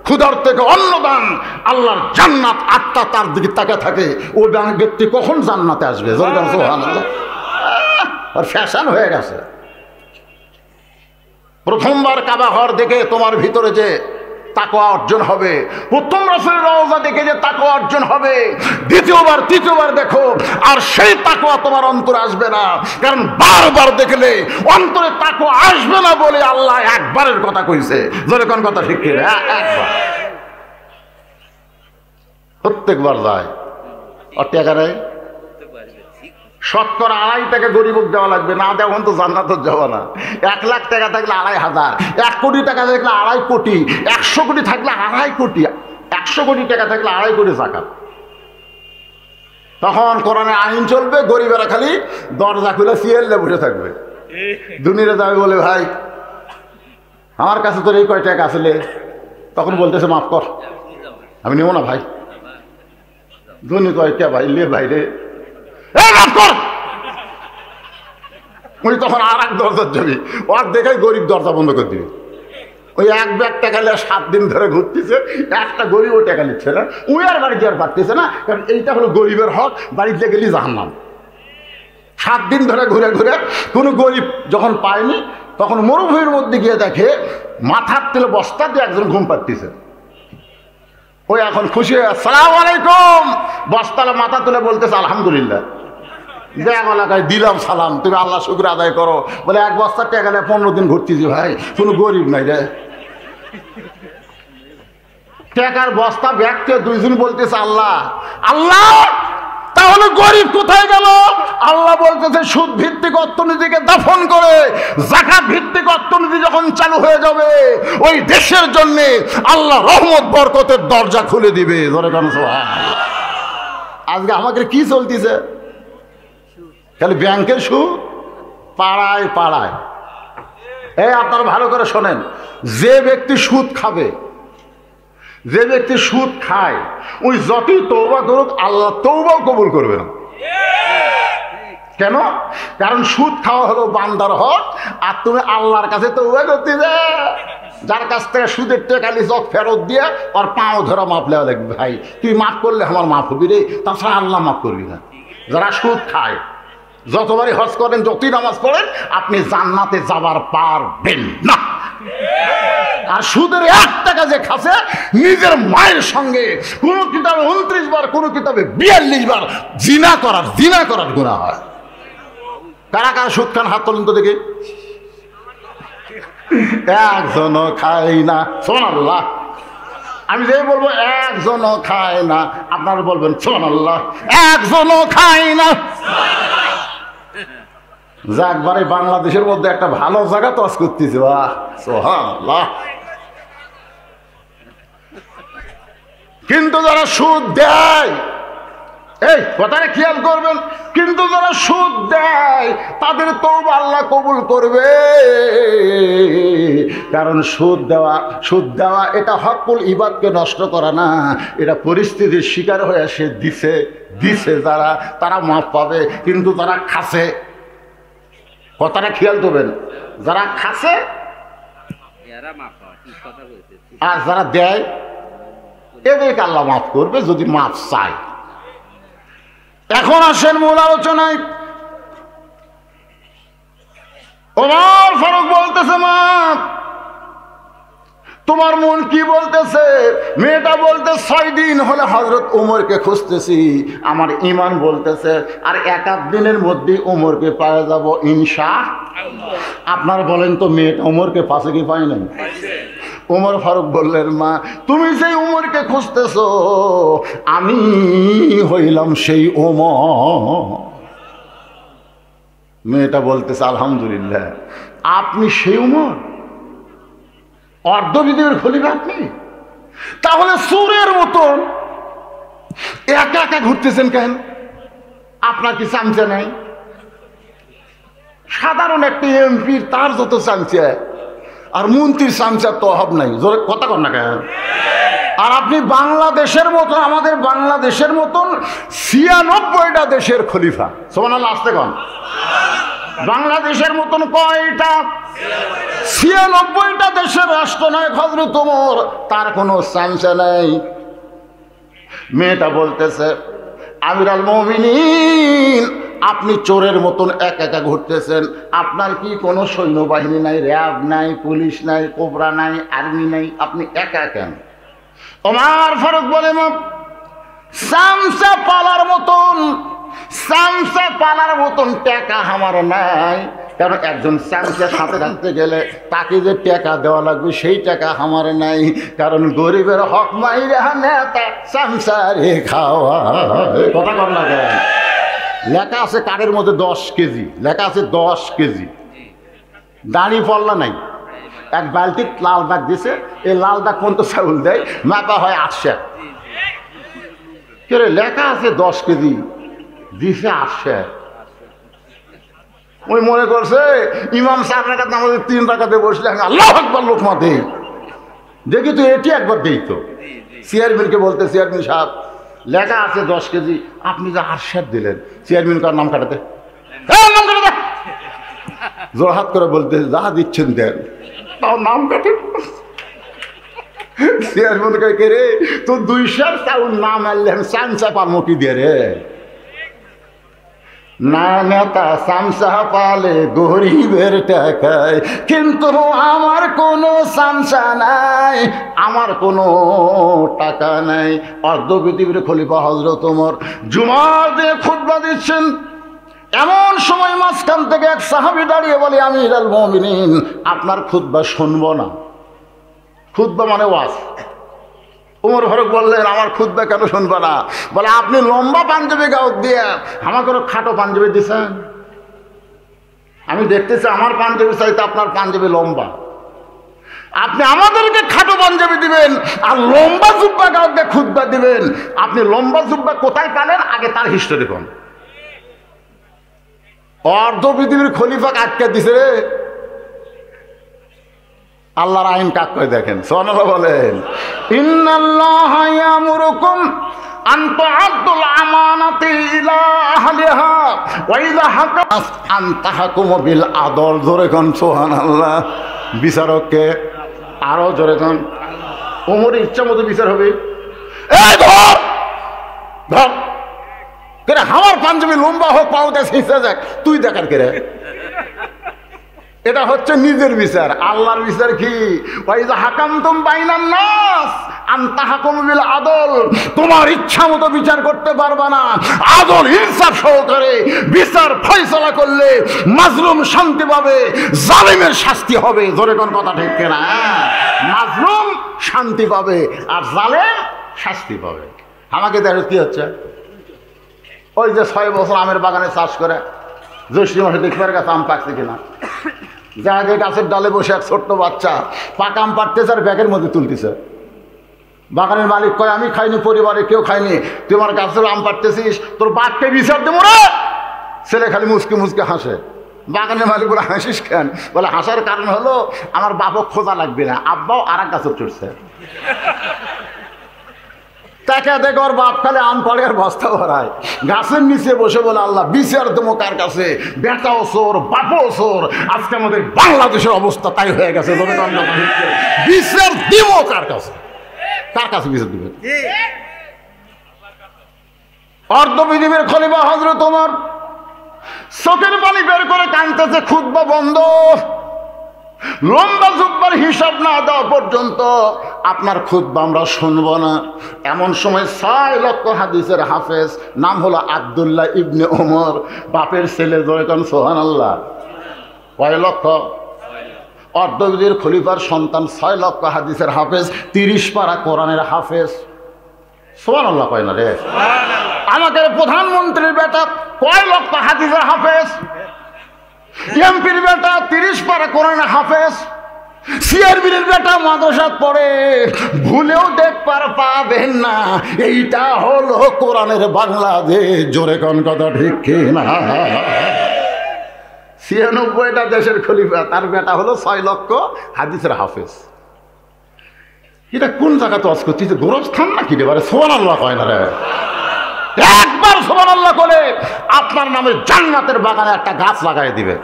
ক্ষুধার থেকে অন্ন দান, আল্লাহর জান্নাত আত্মা তার দিকে তাকে থাকে। ও ব্যক্তি কখন জান্নাতে আসবে? সুবহানাল্লাহ। আর ফ্যাশন হয়ে গেছে। প্রথমবার কাবা ঘর দেখে তোমার ভিতরে যে তাকওয়া অর্জন হবে, প্রথম রাসূলের রওজা দেখে যে তাকওয়া অর্জন হবে, দ্বিতীয়বার তৃতীয়বার দেখো আর সেই তাকওয়া তোমার অন্তরে আসবে না। কারণ বারবার দেখলে অন্তরে তাকওয়া আসবে না বলে আল্লাহ একবারের কথা কইছে। জোরে কোন কথা ঠিক কি? একবার, প্রত্যেকবার যায়। আর টাকা নেই, শতকরা 2.5 টাকা গরিবক দেওয়া লাগবে, না দেওয়া তো জান্নাতে যাওয়া না। 1 লাখ টাকা থাকলে 2,500, 1 কোটি টাকা থাকলে 2.5 কোটি, 100 কোটি থাকলে 2.5 কোটি, 100 কোটি টাকা থাকলে 2.5 কোটি যাকাত। তখন কোরআনে আইন চলবে, গরিবেরা খালি দরজা খুলে সিএলে বসে থাকবে। দুনিয়াতে যাবে বলে ভাই আমার কাছে তোর এই কয় টাকা আসলে, তখন বলতেছে মাফ কর, আমি নেব না ভাই। ধনী কয় কে ভাই, লে ভাই রে, ওই তখন আর এক দরজার যাবি, ওর দেখে গরিব দরজা বন্ধ করে দিবি। ওই 1 ব্যাগ টাকা নিয়ে 7 দিন ধরে ঘুরতেছে, একটা গরিব ও টাকা নিচ্ছে না, ওই আর বাড়িতে আর পারতেছে না। কারণ এইটা হলো গরিবের হক, বাড়িতে গেলি জাহান্নাম। 7 দিন ধরে ঘুরে ঘুরে কোনো গরিব যখন পায়নি, তখন মরুভূমির মধ্যে গিয়ে দেখে মাথার তেলে বস্তা দিয়ে একজন ঘুম পাড়তেছে। ওই এখন খুশি হয়ে আসসালামু আলাইকুম, বস্তালে মাথা তুলে বলতেছে আলহামদুলিল্লাহ। দেখ এলাকায় দিলাম সালাম, তুমি আল্লাহ শুকর আদায় করো। বলে 1 বস্তা টাকা গেলে 15 দিন ঘুরতেছি ভাই, কোনো গরিব নাই রে। টাকার বস্তা ব্যাগকে 2 জন বলতেছে আল্লাহ আল্লাহ, তাহলে গরিব কোথায় গেল? আল্লাহ বলতেছে সুদ ভিত্তিক অর্থনীতিকে দাফন করে যাকাত ভিত্তিক অর্থনীতি যখন চালু হয়ে যাবে, ওই দেশের জন্য আল্লাহ রহমত বরকতের দরজা খুলে দিবে। ধরে কেন আজকে আমাকে কি চলতেছে? খালি ব্যাংকের সুদ, পাড়ায় পাড়ায়। এই আপনারা ভালো করে শোনেন, যে ব্যক্তি সুদ খাবে, যে ব্যক্তি সুদ খায়, ওই যতই তওবা করুক আল্লাহ তওবাও কবুল করবে না। কেন? কারণ সুদ খাওয়া হলো বান্দার হক, আর তুমি আল্লাহর কাছে তওবা করতে যা, যার কাছ থেকে সুদের টাকা লিজক ফেরত দিয়ে আর পাও ধরা মাপ লেওয়া লাগবে। ভাই তুই মাফ করলে আমার মাফ হবি রে, তাছাড়া আল্লাহ মাফ করবি না। যারা সুদ খায়, যতবারই হজ করেন, যতই নামাজ পড়েন, আপনি জান্নাতে যাবার পারবেন না। আর সুদের 1 টাকা যে খাসে, নিজের মায়ের সঙ্গে কোন কিতাবে 29 বার, কোন কিতাবে 42 বার জিনা করার গুনাহ হয়। কারা কারা সুদ খান হাত তোলেন তো দেখি। একজনও খায় না, সুবহানাল্লাহ। আমি যে বলবো একজনও খায় না, আপনারা বলবেন সুবহানাল্লাহ। একজনও খায় না। যাকবারে বাংলাদেশের মধ্যে একটা ভালো জায়গা তস করতেছে, বাহ সুবহানাল্লাহ। কিন্তু যারা সুদ দেয়, এই কথাটা খেয়াল করবেন, কিন্তু যারা সুদ দেয় তাদের তওবা আল্লাহ কবুল করবে। কারণ সুদ দেওয়া এটা হকুল ইবাদকে নষ্ট করা না, এটা পরিস্থিতির শিকার হয়ে সে দিছে যারা, তারা মাফ পাবে। কিন্তু যারা খাসে, কথাটা খেয়াল করবেন, যারা খাসে আর যারা দেয়, এদেরকে আল্লাহ মাফ করবে যদি মাফ চায়। এখন আসেন মূল আলোচনায়। ওমর ফারুক বলতেছে, মা তোমার মন কি বলতেছে? মেয়েটা বলতে 6 দিন হলে হযরত ওমরকে খুঁজতেছি, আমার ঈমান বলতেছে আর 1-8 দিনের মধ্যে ওমরকে পেয়ে যাব ইনশাআল্লাহ। আপনারা বলেন তো, মেয়েটা ওমরকে পাশে কি পায় নাই? ওমর ফারুক বললেন, মা তুমি সেই ওমরকে খুঁজতেছো, আমি হইলাম সেই ওমর। মেয়েটা বলতেছে, আলহামদুলিল্লাহ, আপনি সেই ওমর, অর্ধবিধের খলিফা আপনি? তাহলে সুরের মতন একা একা ঘুরতেছেন কেন? আপনার কি চামচা নাই? সাধারণ একটি এমপির তার যত চামচা আর মন্ত্রীর চামচার তো অভাব নাই, জোরে কথা কর না কেন? আর আপনি বাংলাদেশের মতো, আমাদের বাংলাদেশের মতন ৯৬টা দেশের খলিফা, সুবহানাল্লাহ, আসতে কন। বাংলাদেশের মতন কয়টা? ৯৬টা দেশের রাষ্ট্রনায়ক হযরত ওমর, তার কোনো চামচা নাই। মেয়েটা বলতেছে, আমিরুল মুমিনিন, আপনি চোরের মতন একা একা ঘুরতেছেন, আপনার কি কোনো সৈন্যবাহিনী নাই, র্যাব নাই, পুলিশ নাই, কোবরা নাই, আর্মি নাই, আপনি একা কেন? ওমর ফারুক বলে, চামচা পালার মতন টাকা আমার নাই, কারণ একজন চামচার সাথে রাখতে গেলে তাকে যে টাকা দেওয়া লাগবে সেই টাকা আমার নাই, কারণ গরিবের হক মাইরা নেতা চামচা রে খাওয়া। কথা কর না কেন? লেখা আছে কার্ডের মধ্যে 10 কেজি, লেখা আছে 10 কেজি। দাড়ি পল্লা নাই, এক বালতি লাল দাগ দিছে, এই লাল দাগ কোন তো চাউল দেয়, মাপা হয় 800। কে রে, লেখা আছে 10 কেজি, দিছে 800। ওই মনে করছে ইমাম 4 রাকাত নামাজে 3 রাকাতে বসলে আমি আল্লাহু আকবার লোকমা দেই, দেখি তো এটি একবার দেই তো। চেয়ারম্যানকে বলতে, চেয়ারম্যান সাহেব লেখা আছে 10 কেজি, আপনি যে 800 দিলেন, চেয়ারম্যান কার নাম কাটাতে, নাম কাটাতে জোরহাত করে বলতে, যা দিচ্ছেন দেন, তাও নাম কাটে। চেয়ারম্যান কে রে, তো 200 চাউল না মারলেন চামচা পারমো কি দিয়ে রে? না নেতা চামচা পালে গরিবের টাকায়, কিন্তু আমার কোনো চামচা নাই, আমার কোনো টাকা নাই। অর্ধ পৃথিবীর খলিফা হযরত ওমর জুমার দিয়ে খুতবা দিচ্ছেন, এমন সময় মাঝখান থেকে এক সাহাবী দাঁড়িয়ে বলে, আমিরুল মুমিনিন, আপনার খুতবা শুনবো না। খুতবা মানে ওয়াজ। ওমর ফারুক বললেন, আমার খুতবা কেন শুনবা না? বলে, আপনি লম্বা পাঞ্জাবি গাউত দিয়ে আমাকে খাটো পাঞ্জাবি দিছেন, আমি দেখতেছি আমার পাঞ্জাবি চাইতে আপনার পাঞ্জাবি লম্বা। আপনি আমাদেরকে খাটো পাঞ্জাবি দিবেন আর লম্বা জুব্বা গাউত দিয়ে খুতবা দিবেন, আপনি লম্বা জুব্বা কোথায় পেলেন আগে তার হিস্টোরি কোন? অর্ধ পৃথিবীর খলিফাকে আটকে দিছে রে। আল্লাহর আইন কাক করে দেখেন, সুবহানাল্লাহ বলেন। ইন্নাল্লাহা ইয়ামুরুকুম আন তুআদ্দুল আমানাতি ইলা আহলিহা ওয়া ইযা হাকাম আন তাহকুমু বিল আদল। জোরে কোন সুবহানাল্লাহ। বিচারককে আরো জোরে কোন। ওমরের ইচ্ছা মতো বিচার হবে। এই ধর ধর করে, আমার পাঞ্জাবি লম্বা হোক, পাউতে ছিঁচে যাক, তুই দেখার কে রে? এটা হচ্ছে নিজের বিচার। আল্লাহর বিচার কি? ওয়াইজা হাকামতুম বাইনান নাস আন তাহকুমু বিল আদল। তোমার ইচ্ছা মতো বিচার করতে পারবা না, আদল ইনসাফ সহকারে বিচার ফয়সালা করলে মাজলুম শান্তি পাবে, জালিমের শাস্তি হবে। জোরে কোন কথা ঠিক কিনা? মাজলুম শান্তি পাবে আর জালেম শাস্তি পাবে। আমাকে দেখো কি হচ্ছে, ওই যে 6 বছর আমের বাগানে চাষ করে জ্যৈষ্ঠ মাসে দেখবার কাছে আম পাকছে কিনা, জায়গায় গাছের ডালে বসে এক ছোট্ট বাচ্চা পাকা আম পাড়তেছে আর ব্যাগের মধ্যে তুলতেছে। বাগানের মালিক কয়, আমি খাইনি, পরিবারে কেউ খায়নি, তুই আমার গাছের আম পাড়তেছিস, তোর বাপকে বিচার দেবো রে। ছেলে খালি মুসকে মুসকে হাসে। বাগানের মালিক বলে, হাসিস কেন? বলে, হাসার কারণ হলো আমার বাপও খোঁজা লাগবে না, আব্বাও আর এক গাছের চড়ছে। তাকে দেখে ওর বাপ খালে আম পাড়ে আর বস্তা ভরায়, গাছের নিচে বসে বলে, আল্লাহ বিচার দেবো কার কাছে? বেটাও চোর, বাপও চোর। আজকে আমাদের বাংলাদেশের অবস্থা তাই হয়ে গেছে। বিচার দিব কার কাছে? কার কাছে বিচার দিবে? অর্ধ পৃথিবীর খলিফা হযরত ওমর চোখের পানি বের করে কাঁদতেছে, খুতবা বন্ধ। লম্বা জুব্বার হিসাব না দেওয়া পর্যন্ত আপনার খুতবা আমরা শুনবো না। এমন সময় 6 লক্ষ হাদিসের হাফেজ, নাম হলো আব্দুল্লাহ ইবনে ওমর, বাপের ছেলে। জোরে কোন সুবহানাল্লাহ। কয় লক্ষ? অর্ধপৃথিবীর খলিফার সন্তান 6 লক্ষ হাদিসের হাফেজ, 30 পারা কোরআনের হাফেজ। সুবহানাল্লাহ কয় না রে? আমাদের প্রধানমন্ত্রীর বেটা কয় লক্ষ হাদিসের হাফেজ, এমপির বেটা 30 পারা কোরআনের হাফেজ, চেয়ারম্যানের বেটা মাদ্রাসাত পড়ে, ভুলেও দেখবার পাবেন না। এইটা হলো কোরআনের বাংলাদেশ। জোরে কোন কথা ঠিক কি না? 96টা দেশের খলিফা, তার বেটা হলো 6 লক্ষ হাদিসের হাফেজ। এটা কোন জায়গাতে ওয়াজ করছিস? গোরস্থান নাকি রে? বারে সুবহানাল্লাহ কয় না রে। একবার সুবহানাল্লাহ করে আপনার নামে জান্নাতের বাগানে একটা গাছ লাগাই দিবে।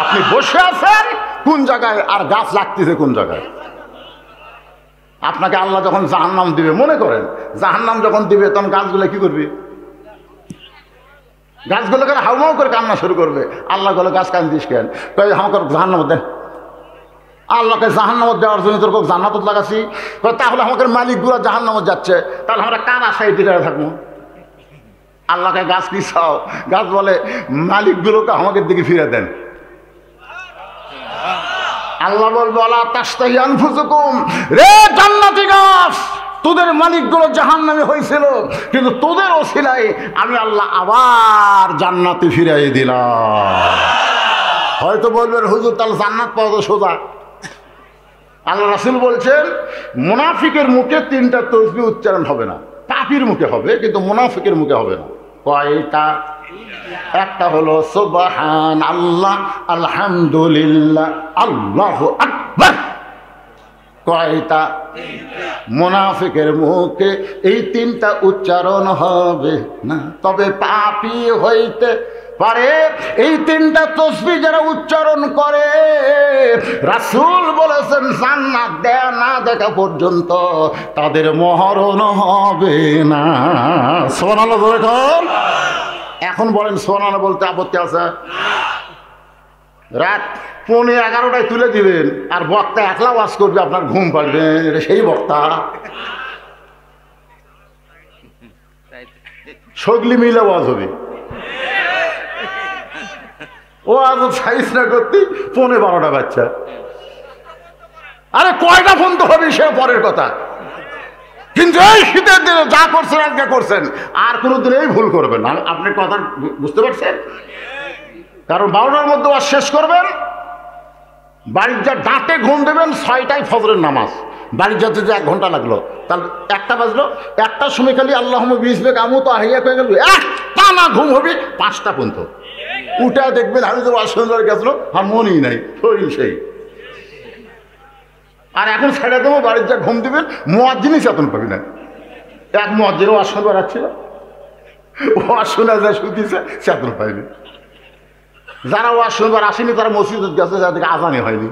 আপনি বসে আছেন কোন জায়গায়, আর গাছ লাগতেছে কোন জায়গায়? আপনাকে আল্লাহ যখন জাহান্নাম দিবে, মনে করেন জাহান্নাম যখন দিবে, তখন গাছগুলো কি করবে? গাছগুলোকে হাউমাউ করে কান্না শুরু করবে। আল্লাহ বলে, গাছ কান্দিস কেন? কই আমাকে জাহান্নাম দেন। আল্লাহকে জাহান্নামত দেওয়ার জন্য তোর জান্নাত লাগাছি। তাহলে আমাদের মালিকগুলো জাহান্নামত যাচ্ছে, তাহলে আমরা কার আশায় দিকে থাকবো? আল্লাহকে গাছ কি চাও? গাছ বলে, মালিকগুলোকে আমাদের দিকে ফিরে দেন। আল্লাহ বলবো, আলা তাস্তাহি আনফুসুকুম, রে জান্নাতি গাছ, তোদের মালিকগুলো জাহান্নামে হয়েছিল, কিন্তু তোদের ওসিলায় আমি আল্লাহ আবার জান্নাতে ফিরাই দিলাম। হয়তো বলবেন, হুজুর তাহলে জান্নাত পাওয়া তো সোজা। আল্লাহ রাসূল বলছেন, মুনাফিকের মুখে 3টা তাসবিহ উচ্চারণ হবে না, পাপীর মুখে হবে, কিন্তু মুনাফিকের মুখে হবে না। কয়টা? একটা হলো সুবহানাল্লাহ, আলহামদুলিল্লাহ, আল্লাহু আকবার। কয়টা? মুনাফিকের মুখে এই 3টা উচ্চারণ হবে না, তবে পাপী হইতে পারে। এই 3টা তাসবিহ যারা উচ্চারণ করে, রাসূল বলেছেন জান্নাত দেয়া না দেখা পর্যন্ত তাদের মরণ হবে না। সুবহানাল্লাহ বলেন। এখন বলেন সুবহানাল্লাহ বলতে আপত্তি আছে? রাত 11:30টায় তুলে দিবেন, আর বক্তা একলা ওয়াজ করবে, আপনার ঘুম পাড়বে। এটা সেই বক্তা? সগলি মিলে ওয়াজ হবে। ও আজ সাইজ না করতে 11:30 বাচ্চা। আরে কয়টা ফোন তো হবে সে পরের কথা, কিন্তু এই শীতের দিনে যা করছেন আজকে করছেন, আর কোনোদিন এই ভুল করবেন না। আপনি কথা বুঝতে পারছেন? কারণ 12টার মধ্যে ওয়াজ শেষ করবেন, বাড়ির যা দাঁতে ঘুম দেবেন, 6টায় ফজরের নামাজ। বাড়ির যাতে যে 1 ঘন্টা লাগলো, তাহলে 1টা বাজলো, 1টার সময় খালি আল্লাহুম্মা বিসমিক আমু তো আহিয়া হয়ে গেল, একটা না ঘুম হবে 5টা পর্যন্ত। উঠা দেখবেন আমি তো ওয়াজ শুনবার গেছিল, আর মনই নাই, শরীর সেই। আর এখন ছেড়ে দেবো, বাড়ির যা ঘুম দিবেন, মুয়াজ্জিনই চেতন পাবি না। এক মুয়াজ্জিনও ওয়াজ শুনবার আসছিল, ওয়াজ শোনা যা শুনতেছে চেতন পাইনি। যারা ওয়াজ শুনবার আসেনি তারা মসজিদে গেছে, যাদেরকে আজানই হয়নি।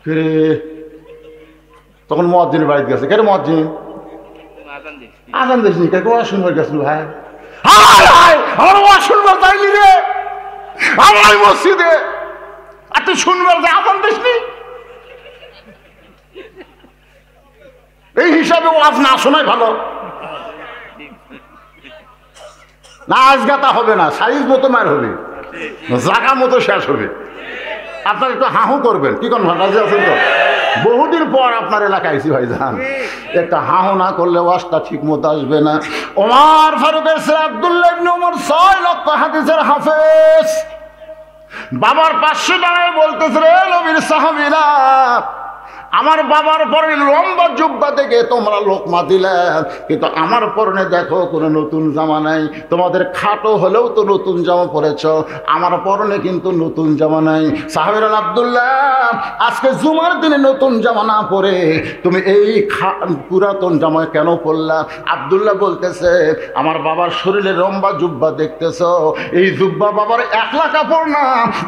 ফিরে তখন মুয়াজ্জিনের বাড়িতে গেছে, কেন মুয়াজ্জিন আজান দিসনি, কে ওয়াজ শুনবার গেছিল? ভাই আমার ওয়াজ শুনবার যাইনি রে, আমার মসজিদে, আর তুই শুনবার যে আজান দিসনি। এই হিসাবে ওয়াজ না শোনাই ভালো। নাচ গাতা হবে না, সাইজ মতো মার হবে, জাগা মতো শেষ হবে। আপনার একটু হাহু করবেন, কি কোন রাজি আছেন তো? বহুদিন পর আপনার এলাকায় আইসি ভাইজান, একটা হাহু না করলে ওয়াজটা ঠিক মতো আসবে না। ওমর ফারুকের ছেলে আব্দুল্লাহ ইবনে ওমর 6 লক্ষ হাদিসের হাফেজ, বাবার পাশে দাঁড়ায় বলতেছে, রে নবীর সাহাবীরা, আমার বাবার পরে লম্বা জুব্বা দেখে তোমরা লোকমা দিলে, কিন্তু আমার পরনে দেখো কোনো নতুন জামা নাই। তোমাদের খাটো হলেও তো নতুন জামা পরেছ, আমার পরনে কিন্তু নতুন জামা নাই। সাহাবীরা, আব্দুল্লাহ আজকে জুমার দিনে নতুন জামা না পরে তুমি এই পুরাতন জামা কেন পরলা? আব্দুল্লাহ বলতেছে, আমার বাবার শরীরে লম্বা জুব্বা দেখতেছ, এই জুব্বা বাবার একলা কাপড় না,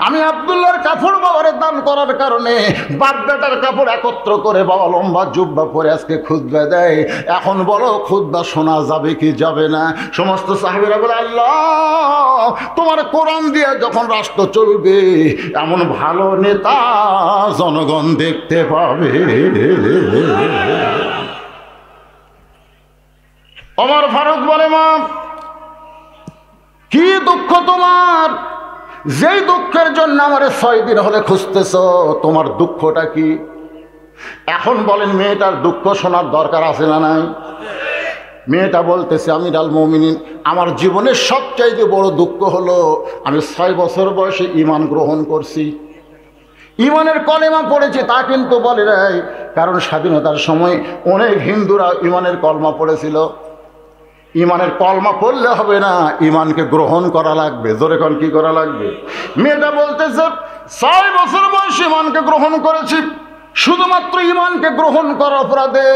আমি আব্দুল্লাহর কাপড় বাবারে দান করার কারণে বাপ বেটার কাপড় একত্র করে বাবা লম্বা জুব্বা পরে আজকে খুতবা দেয়। এখন বলো খুতবা শোনা যাবে কি যাবে না? সমস্ত সাহাবীরা বলে, আল্লাহ তোমার কোরআন দিয়ে যখন রাষ্ট্র চলবে, এমন ভালো নেতা জনগণ দেখতে পাবে। ওমর ফারুক বলে, মা কি দুঃখ তোমার, যেই দুঃখের জন্য আমার 6 দিন হলে খুঁজতেছ, তোমার দুঃখটা কি? এখন বলেন, মেয়েটার দুঃখ শোনার দরকার আছে না নাই? মেয়েটা বলতেছে, আমিরুল মুমিনিন, আমার জীবনের সবচাইতে বড় দুঃখ হলো আমি 6 বছর বয়সে ঈমান গ্রহণ করছি, ঈমানের কলেমা পড়েছি। তা কিন্তু বলে নাই, কারণ স্বাধীনতার সময় অনেক হিন্দুরা ঈমানের কলমা পড়েছিল। ইমানের কলমা পড়লে হবে না, ইমানকে গ্রহণ করা লাগবে। জোরে কোন কি করা লাগবে? মেয়েটা বলতেছে 6 বছর বয়স ইমানকে গ্রহণ করেছি, শুধুমাত্র ইমানকে গ্রহণ করার অপরাধে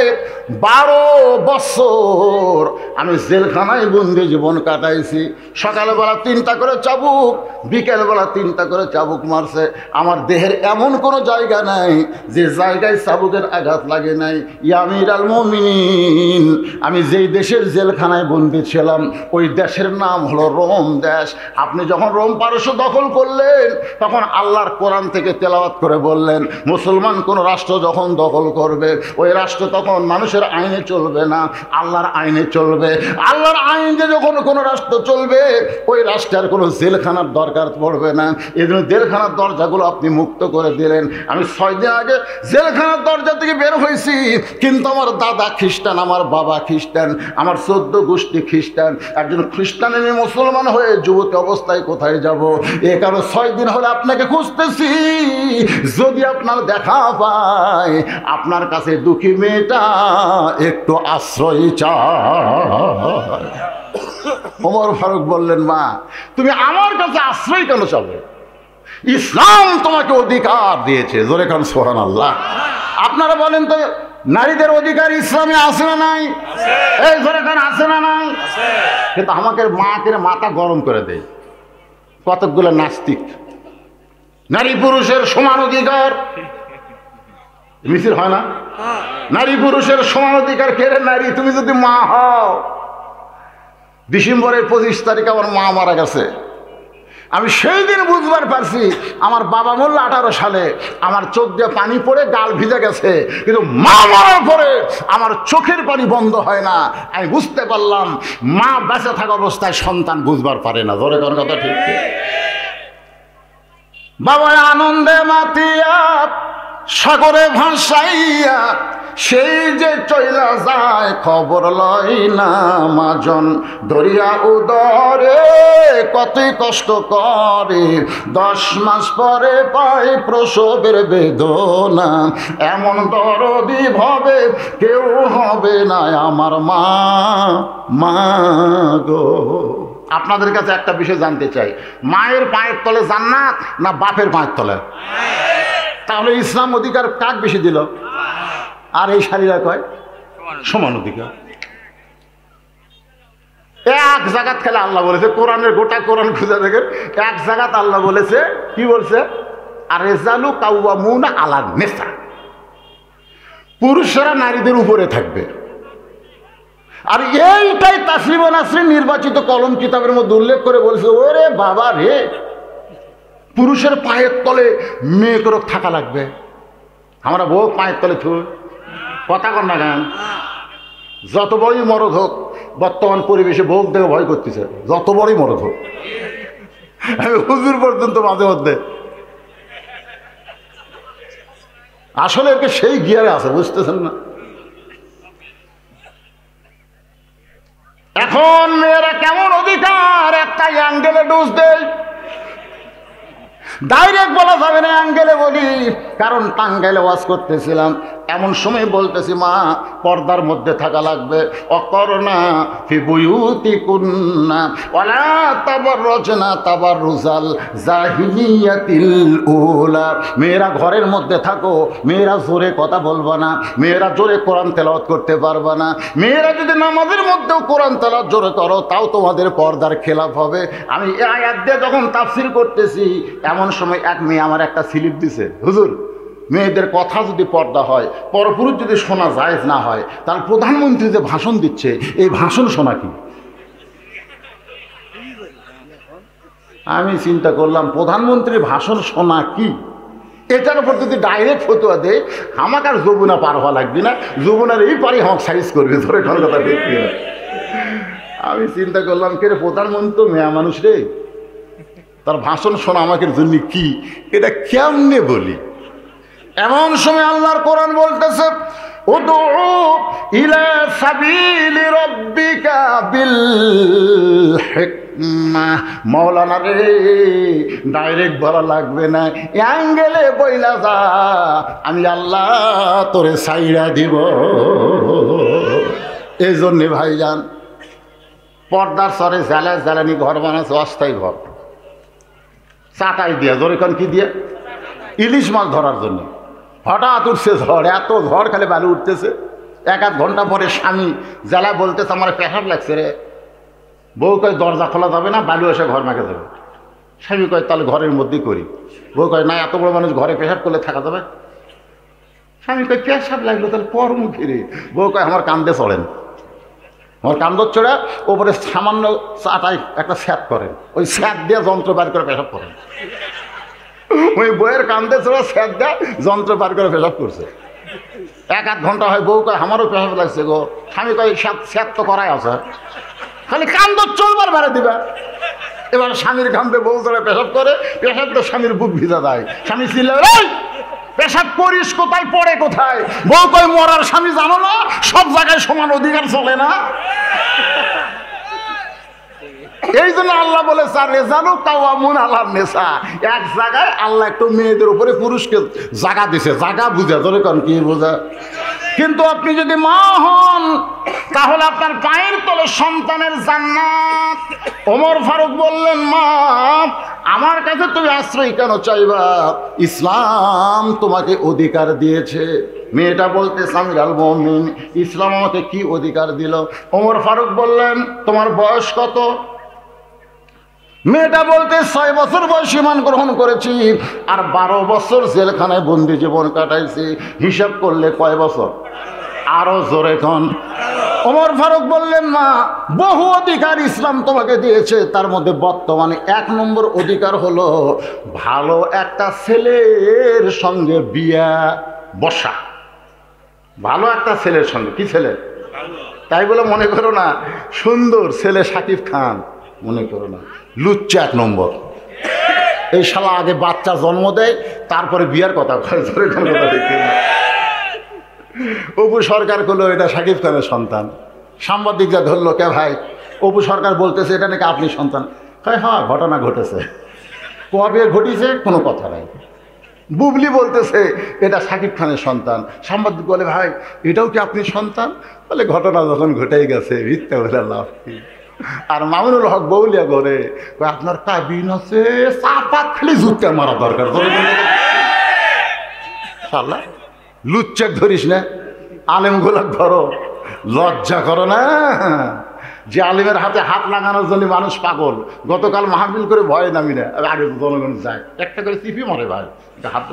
12 বছর আমি জেলখানায় বন্দি জীবন কাটাইছি। সকালবেলা 3টা করে চাবুক, বিকেলবেলা 3টা করে চাবুক মারছে। আমার দেহের এমন কোনো জায়গা নাই যে জায়গায় চাবুকের আঘাত লাগে নাই। ইয়া আমিরুল মুমিনিন, আমি যেই দেশের জেলখানায় বন্দি ছিলাম ওই দেশের নাম হলো রোম দেশ। আপনি যখন রোম পারস্য দখল করলেন তখন আল্লাহর কোরআন থেকে তেলাওয়াত করে বললেন, মুসলমান কোন রাষ্ট্র যখন দখল করবে ওই রাষ্ট্র তখন মানুষের আইনে চলবে না, আল্লাহর আইনে চলবে। আল্লাহর আইনে যখন কোনো রাষ্ট্র চলবে ওই রাষ্ট্রের কোনো জেলখানার দরকার পড়বে না। এই জন্য জেলখানার দরজাগুলো আপনি মুক্ত করে দিলেন। আমি 6 দিন আগে জেলখানার দরজা থেকে বের হয়েছি, কিন্তু আমার দাদা খ্রিস্টান, আমার বাবা খ্রিস্টান, আমার 14 গোষ্ঠী খ্রিস্টান। একজন খ্রিস্টান আমি মুসলমান হয়ে যুবতী অবস্থায় কোথায় যাব? এ কারণে 6 দিন হলে আপনাকে খুঁজতেছি। যদি আপনার দেখা পায় আপনার কাছে দুঃখী মেয়েটা একটু আশ্রয় চায়। ওমর ফারুক বললেন, মা তুমি আমার কাছে আশ্রয় কেন চাবে? ইসলাম তোমাকে অধিকার দিয়েছে। জোরে কান সুবহানাল্লাহ। আপনারা বলেন তো নারীদের অধিকার ইসলামে আছে না নাই? এই জোরে কান আছে না নাই? কিন্তু আমাকে মাকে মাথা গরম করে দেয় কতকগুলো নাস্তিক। নারী পুরুষের সমান অধিকার মিছিল হয় না? নারী পুরুষের সমান অধিকার। কেড়ে নারী, তুমি যদি মা হও, ডিসেম্বরের 25 তারিখ আমার মা মারা গেছে। আমি সেই দিন বুঝবার পারছি আমার বাবা মরল 18 সালে, আমার চোখ দিয়ে পানি পড়ে গাল ভিজে গেছে, কিন্তু মা মরার পরে আমার চোখের পানি বন্ধ হয় না। আমি বুঝতে পারলাম মা বেঁচে থাকা অবস্থায় সন্তান বুঝবার পারে না। ধরে কোন কথা ঠিক? বাবা আনন্দে মাতিয়া সাগরে ভাসাইয়া সেই যে চইলা যায় খবর লয় না মাজন। দরিয়া উদরে কতই কষ্ট করে 10 মাস পরে পায় প্রসবের বেদনা। এমন দরদি ভাবে কেউ হবে না আমার মা, মা গো। আপনাদের কাছে একটা বিষয় জানতে চাই, মায়ের পায়ের তলে জান্নাত না বাপের পায়ের তলে? তাহলে ইসলাম অধিকার কাক বেশি দিল? আর এই শালীরা কয় সমান অধিকার। এক জায়গাত খেলে আল্লাহ বলেছে, কোরআনের গোটা কোরআন খুঁজে দেখেন, এক জায়গাত আল্লাহ বলেছে, কি বলছে? আর রেজালু কাওয়ামুনা আলা নিসা, পুরুষরা নারীদের উপরে থাকবে। আর এইটাই তাসলিমা নাসরিন নির্বাচিত কলম কিতাবের মধ্যে উল্লেখ করে বলছে, ওরে বাবা রে, পুরুষের পায়ের তলে মেয়েদেরও থাকা লাগবে। আমরা বউ পায়ের তলে থুই, কথা কর না গান। যত বড়ই মরদ হোক, বর্তমান পরিবেশে বউ দেখে ভয় করতেছে, যত বড়ই মরদ হোক। আমি হুজুর পর্যন্ত মাঝে মধ্যে আসলে একে সেই গিয়ারে আছে, বুঝতেছেন না? এখন মেয়েরা কেমন অধিকার একটা অ্যাঙ্গেলে ডোজ দেয়, ডাইরেক্ট বলা যাবে না, অ্যাঙ্গেলে বলি। কারণ টাঙ্গাইলে ওয়াজ করতেছিলাম, এমন সময় বলতেছি মা পর্দার মধ্যে থাকা লাগবে। অকরনা ফি বুয়ুতিকুন্না ওয়ালা তাবাররুজনা তাবাররুজাল জাহিলিয়াতিল উলা। মেয়েরা ঘরের মধ্যে থাকো, মেয়েরা জোরে কথা বলবা না, মেয়েরা জোরে কোরআন তেলাওয়াত করতে পারবা না। মেয়েরা যদি নামাজের মধ্যেও কোরআন তেলাওয়াত জোরে করো তাও তোমাদের পর্দার খেলাফ হবে। আমি এই আয়াত দিয়ে যখন তাফসীর করতেছি এমন সময় এক মেয়ে আমার একটা স্লিপ দিছে, হুজুর মেয়েদের কথা যদি পর্দা হয়, পরপুরুষ যদি শোনা জায়েজ না হয়, তাহলে প্রধানমন্ত্রী যে ভাষণ দিচ্ছে এই ভাষণ শোনা কি? আমি চিন্তা করলাম প্রধানমন্ত্রীর ভাষণ শোনা কি, এটার উপর যদি ডাইরেক্ট ফতোয়া দেয় আমাকে আর যমুনা পার হওয়া লাগবে না, যমুনার এই পারে আমাকে সাইজ করবে। ধরে কোন কথা দেখবি না। আমি চিন্তা করলাম কে রে, প্রধানমন্ত্রী তো মেয়া মানুষ রে, তার ভাষণ শোনা আমাকে জন্য কি, এটা কেমনে বলি? এমন সময় আল্লাহর কোরআন বলতেছে, উদউ ইলা সাবিলি রাব্বিকা বিল হিকমা। মাওলানা রে, ডাইরেক্ট বলা লাগবে না, অ্যাঙ্গেলে বইলা যা, আমি আল্লাহ তোরে সাইরা দিব। এই জন্যে ভাইজান পর্দার সরে জ্বালানি ঘর বানাচ্ছে, অস্থায়ী ঘর, চাটাই দিয়া, জোরে কান কি দিয়ে, ইলিশ মাছ ধরার জন্য। হঠাৎ উঠছে ঝড়, এত ঝড়, খালি বালু উঠতেছে। এক আধ ঘন্টা পরে স্বামী জ্বালা বলতেছে আমার পেশাব লাগছে রে। বউ কয় দরজা খোলা যাবে না, বালু এসে ঘর মাকে যাবে। স্বামী কয় তাহলে ঘরের মধ্যেই করি। বউ কয় না, এত বড় মানুষ ঘরে পেশাব করলে থাকা যাবে। স্বামী কয় পেশাব লাগলো তাহলে পর মুখে রে। বউ কয় আমার কান্দে চড়েন, আমার কান্দর চড়া ওপরে সামান্য চাটাই একটা স্যাট করেন, ওই স্যাট দিয়ে যন্ত্র বার করে পেশাব করেন। ওই বইয়ের কান্দে চড়া স্যাট দেয়, যন্ত্র বার করে পেশাব করছে। এক আধ ঘন্টা হয়, বউ কয় আমারও পেশাব লাগছে গো। স্বামী কয় স্যাট তো করাই আছে, খালি কান্দর চলবার বাড়ে দিবা। এবার স্বামীর কান্দে বউ চড়ে পেশাব করে, পেশাব তো স্বামীর বুক ভিজা দেয়। স্বামী চিল্লায় পেশাব করিস কোথায়, পড়ে কোথায়? বউ কয় মরার স্বামী জানো না, সব জায়গায় সমান অধিকার চলে না। এই জন্য আল্লাহ বলে এক জায়গায় আল্লাহ একটু মেয়েদের উপরে পুরুষকে জায়গা দিছে, জায়গা বুঝা, ধরে কারণ কি বোঝা। কিন্তু আপনি যদি মা হন তাহলে আপনার পায়ের তলে সন্তানের জান্নাত। ওমর ফারুক বললেন মা আমার কাছে তুমি আশ্রয় কেন চাইবা, ইসলাম তোমাকে অধিকার দিয়েছে। মেয়েটা বলতে আমির আল মুমিনিন, ইসলাম আমাকে কি অধিকার দিল? ওমর ফারুক বললেন তোমার বয়স কত? মেয়েটা বলতে 6 বছর বয়সে ঈমান গ্রহণ করেছি আর 12 বছর জেলখানায় বন্দি জীবন কাটাইছি। হিসাব করলে কয় বছর? আরো জোরে কোন। ওমর ফারুক বললেন মা বহু অধিকার ইসলাম তোমাকে দিয়েছে, তার মধ্যে বর্তমানে 1 নম্বর অধিকার হলো ভালো একটা ছেলের সঙ্গে বিয়া বসা। ভালো একটা ছেলের সঙ্গে, কি ছেলে? তাই বলে মনে করো না সুন্দর ছেলে শাকিব খান, মনে করো না লুচ্চা 1 নম্বর। এই শালা আগে বাচ্চা জন্ম দেয় তারপরে বিয়ার কথা কয়। অপু সরকার করলো এটা শাকিব খানের সন্তান। সাংবাদিকরা ধরলো কে ভাই, অপু সরকার বলতেছে এটা নাকি আপনি সন্তান। হ্যাঁ ঘটনা ঘটেছে, কবে ঘটিছে কোনো কথা নাই। বুবলি বলতেছে এটা শাকিব খানের সন্তান। সাংবাদিক বলে ভাই এটাও কি আপনি সন্তান? বলে ঘটনা যখন ঘটেই গেছে মিথ্যা বলে লাভ কি। আর মামুনুল হক বউলিয়া করে আপনার কাবিন আছে, চাপা খালি জুতটা মারা দরকার। শালা লুচ্চাক ধরিস না, আলেম গোলাপ ধরো, লজ্জা করো না। যে আলেমের হাতে হাত লাগানোর জন্য মানুষ পাগল। গতকাল মাহফিল করে ভয় নামি না, আগে জনগণ যায় একটা করে চিপি মরে ভাই, হাত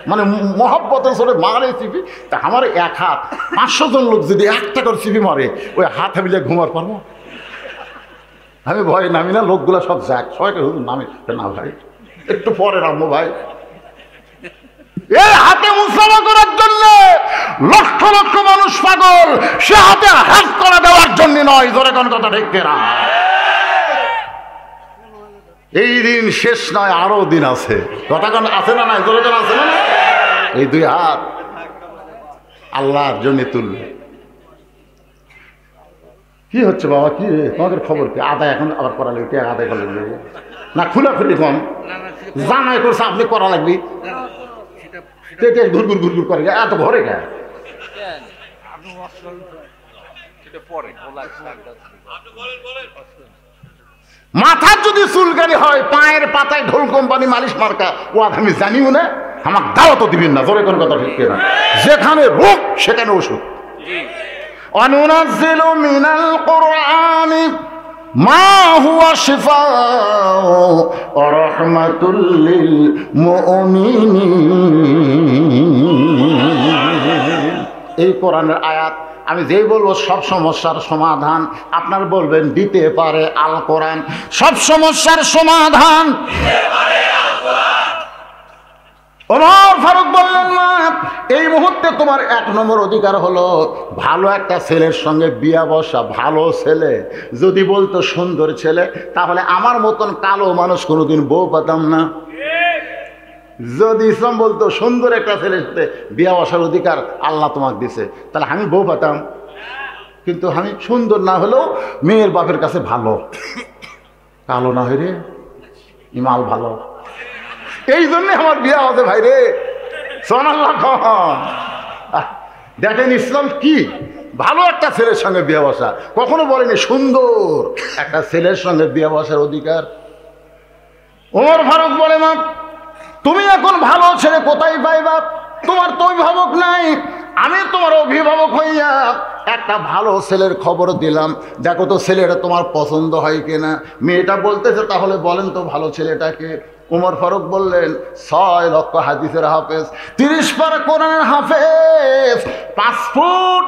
মানে মহব্বতের সরে মারে চিপি। তা আমার 1 হাত 500 জন লোক যদি একটা করে চিপি মারে, ওই হাত মিলে ঘুমার পারবো? আমি ভয় নামি না, লোকগুলা সব যাক, সবাইকে নামে না ভাই একটু পরে নামবো ভাই। এই হাতে মুসলমান করার জন্য লক্ষ লক্ষ মানুষ পাগল, সে হাতে হাত করা দেওয়ার জন্য নয়। ধরে কোন কথা ঠিক না। এই দিন শেষ নয়, আরো দিন আছে। কথা কোন আছে না নাই? ধরে কোন আছে না? এই 2 হাত আল্লাহর জন্য তুলবে। কি হচ্ছে বাবা? কি তোমাদের খবর কি? আদায় এখন আবার করা লাগবে, আদায় করা লাগবে না? খুলাখুলি কম জানাই করছে আপনি করা লাগবে, ঘুরঘুর ঘুরঘুর করে এত ঘরে গে। মাথার যদি চুলকানি হয়, পায়ের পাতায় ঢোল কোম্পানি মালিশ মার্কা ও আমি জানিও না, আমাকে দাওয়াত দিবেন না। জোরে কোন কথা ঠিক না। যেখানে রোগ সেখানে ওষুধ। অনুনাজ্জিলু মিনাল কুরআনি মা হুয়া শিফাউ ওয়া রাহমাতুল লিল মুমিনিন। এই কোরআনের আয়াত আমি যেই বলবো সব সমস্যার সমাধান আপনার বলবেন দিতে পারে আল কোরআন। সব সমস্যার সমাধান ওমর ফারুক বললেন মা এই মুহূর্তে তোমার 1 নম্বর অধিকার হলো ভালো একটা ছেলের সঙ্গে বিয়া বসা। ভালো ছেলে যদি বলতো সুন্দর ছেলে, তাহলে আমার মতন কালো মানুষ কোনোদিন বউ পেতাম না। যদি ইসলাম বলতো সুন্দর একটা ছেলের সাথে বিয়া বসার অধিকার আল্লাহ তোমাকে দিছে, তাহলে আমি বউ পেতাম। কিন্তু আমি সুন্দর না হলেও মেয়ের বাপের কাছে ভালো, কালো না হয়ে রে ইমাল ভালো, এই জন্য আমার বিয়া হতে ভাই রে। দেখেন ইসলাম কি ভালো একটা ছেলের সঙ্গে বিয়ে বসা, কখনো বলেনি সুন্দর একটা ছেলের সঙ্গে বিয়ে বসার অধিকার। ওমর ফারুক বলে, মা তুমি এখন ভালো ছেলে কোথায় পাইবা? তোমার তো অভিভাবক নাই, আমি তোমার অভিভাবক হইয়া একটা ভালো ছেলের খবর দিলাম, দেখো তো ছেলেটা তোমার পছন্দ হয় কিনা। মেয়েটা বলতেছে, তাহলে বলেন তো ভালো ছেলেটাকে। ওমর ফারুক বললেন, 6 লক্ষ হাদিসের হাফেজ, 30 পারা কোরআনের হাফেজ, 5 ফুট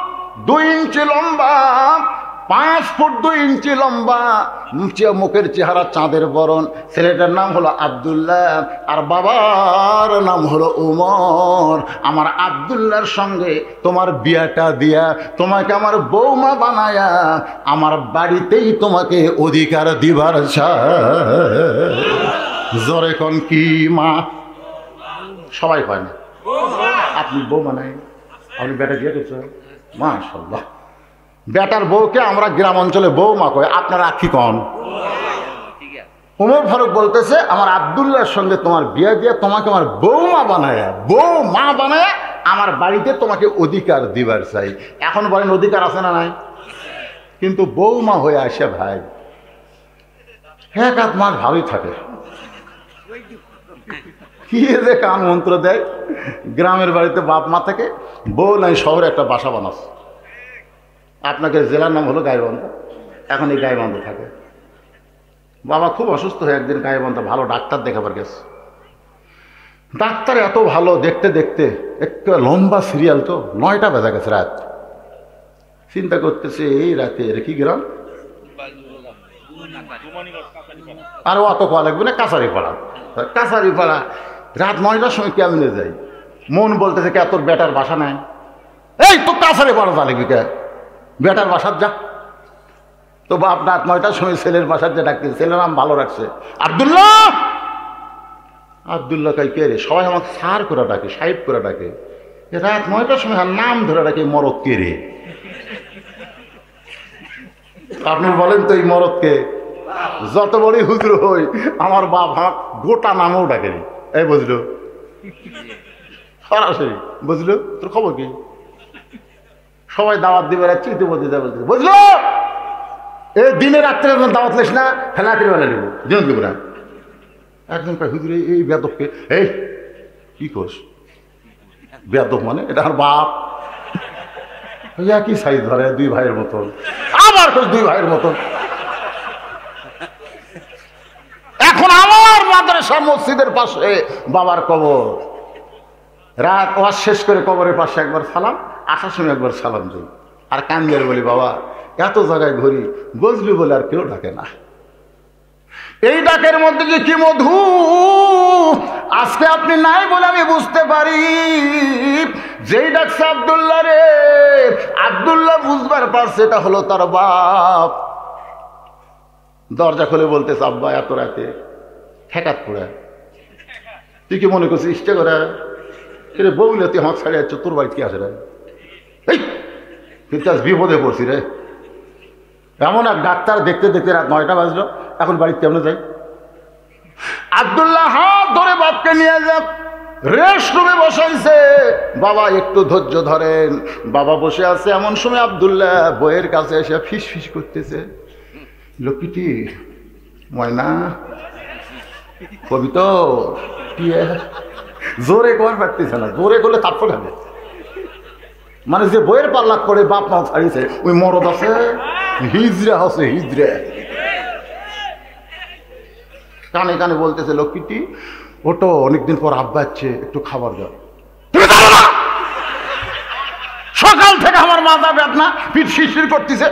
2 ইঞ্চি লম্বা, 5 ফুট 2 ইঞ্চি লম্বা, মুখের চেহারা চাঁদের বরণ। ছেলেটার নাম হলো আব্দুল্লাহ, আর বাবার নাম হলো উমর। আমার আব্দুল্লাহর সঙ্গে তোমার বিয়াটা দিয়া তোমাকে আমার বৌমা বানায়া আমার বাড়িতেই তোমাকে অধিকার দিবার জোরে কোন কি মা? সবাই কয় না, আপনি বৌমা নাই, আপনি বেটা বিয়ে করছেন, মাশাআল্লাহ। বেটার বউকে আমরা গ্রাম অঞ্চলে বৌমা কয়, আপনারা কি কন? ওমর ফারুক বলতেছে, আমার আব্দুল্লাহর সঙ্গে তোমার বিয়ে দিয়ে তোমাকে আমার বৌমা বানায় আমার বাড়িতে তোমাকে অধিকার দিবার চাই। এখন বলেন অধিকার আছে না নাই? কিন্তু বৌমা হয়ে আসে ভাই 1-8 মাস ভালোই থাকে, কি যে কান মন্ত্র দেয়। গ্রামের বাড়িতে বাপ মা থেকে, বউ নাই শহরে একটা বাসা বানাস। আপনাকে জেলার নাম হলো গাইবান্ধা, এখন এই গাইবান্ধা থাকে। বাবা খুব অসুস্থ হয়ে একদিন গাইবান্ধা ভালো ডাক্তার দেখাবার গেছে। ডাক্তার এত ভালো, দেখতে দেখতে একটু লম্বা সিরিয়াল, তো 9টা বেজা গেছে রাত। চিন্তা করতেছে এই রাতে এর কি গ্রাম, আর অত কোয়া লাগবে না, কাছারিপাড়া। রাত 9টার সময় কেমনে যাই? মন বলতেছে কে তোর বেটার বাসা নাই, এই তো কাছারিপাড়া যা লাগবি কে, বেটার বাসার যা। তো বাপ রাত 9টার সময় ছেলের বাসার যে ডাকতে, ছেলের নাম ভালো রাখছে আব্দুল্লাহ। আব্দুল্লাহ কাই কে রে? সবাই আমাকে সার করে ডাকে, সাহেব করে ডাকে। রাত 9টার সময় নাম ধরে ডাকে, মরদ কে রে? আপনি বলেন তো এই মরদ কে? যত বড়ই হুজুর হই আমার বাপ আমার গোটা নামেও ডাকেনি। এই বুঝলো, সরাসরি বুঝলো, তোর খবর কি? সবাই দাওয়াত দিবে, চিনতে বলতে বলতে, বুঝলো এই দিনে রাত্রে দাওয়াত লেস না, ফেলাতির বেলা নেব, দিন দেবো না। একজন কয় হুজুর এই বেয়াদবকে, এই কি কোস? বেয়াদব মানে এটা আমার বাপ। একই সাইজ ধরে, 2 ভাইয়ের মতন। আবার কোস 2 ভাইয়ের মতন। এখন আমার মাদ্রাসা মসজিদের পাশে বাবার কবর। রাত ওয়াজ শেষ করে কবরের পাশে একবার সালাম, আসার সময় একবার সালাম দিই, আর কান্দের বলি বাবা এত জায়গায় ঘুরি, বজলু বলে আর কেউ ডাকে না। এই ডাকের মধ্যে যে কি মধু, আজকে আপনি নাই বলে আমি বুঝতে পারি। যেই ডাকছে আব্দুল্লাহ রে, আব্দুল্লাহ বুঝবার পারছে এটা হলো তার বাপ। দরজা খুলে বলতেছে, আব্বা এত রাতে ঠেকাত পড়ে, তুই কি মনে করছিস ইচ্ছে করে? বউলে তুই হাত ছাড়িয়ে যাচ্ছ, তোর বাড়ি কি আসে রে? এই কিন্তু আজ বিপদে পড়ছি রে। এমন এক ডাক্তার দেখতে দেখতে রাত 9টা বাজলো, এখন বাড়িতে কেমন যাই? আব্দুল্লাহ হাত ধরে বাপকে নিয়ে যা, রেস্ট রুমে বসাইছে। বাবা একটু ধৈর্য ধরেন। বাবা বসে আছে, এমন সময় আব্দুল্লাহ বইয়ের কাছে এসে ফিস ফিস করতেছে, লক্ষ্মীটি ময়না কবিতা জোরে কর পারতেছে না, জোরে করলে তারপর খাবে। মানে যে বইয়ের পাল্লাক করে বাপ মা ছাড়িয়েছে, ওই মরদ আছে, হিজড়া আছে, হিজড়া কানে কানে বলতেছে, লক্ষ্মীটি ওটো, অনেকদিন পর আব্বা আসছে, একটু খাবার দাও। সকাল থেকে আমার মা যাবে আপনার পিঠ শিরশির করতেছে,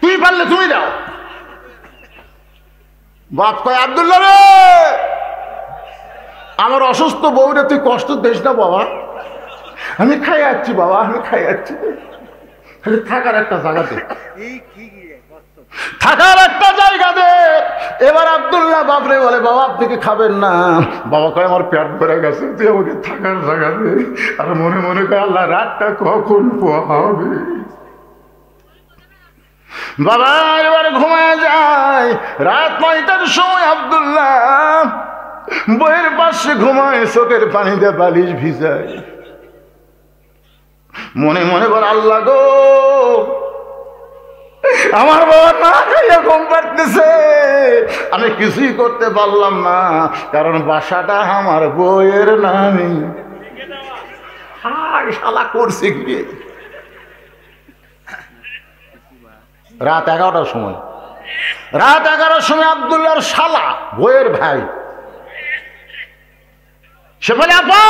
তুই পারলে তুমি দাও। বাপ কয়, আব্দুল্লাহ রে আমার অসুস্থ বউরে তুই কষ্ট দিস না বাবা, আমি খাই যাচ্ছি বাবা, আমি খাই যাচ্ছি। খালি থাকার একটা জায়গা দে, থাকার একটা জায়গা দে। এবার আব্দুল্লাহ বাপরে বলে, বাবা আপনি কি খাবেন না? বাবা কয়, আমার পেট ভরে গেছে, তুই আমাকে থাকার জায়গা দে। আর মনে মনে কয়, আল্লাহ রাতটা কখন পোহাবে। বাবা এবার ঘুমায় যায়। রাত 9টার সময় আব্দুল্লাহ বইয়ের পাশে ঘুমায়, চোখের পানিতে বালিশ ভিজায়। মনে মনে বলে, আল্লাহ গো আমার বাবা না খাইয়া ঘুম পাড়তেছে, আমি কিছুই করতে পারলাম না, কারণ বাসাটা আমার বইয়ের নামে। হায় শালা করছে কি? রাত 11টার সময়, রাত 11টার সময় আব্দুল্লাহর শালা বইয়ের ভাই শেফালি আপা,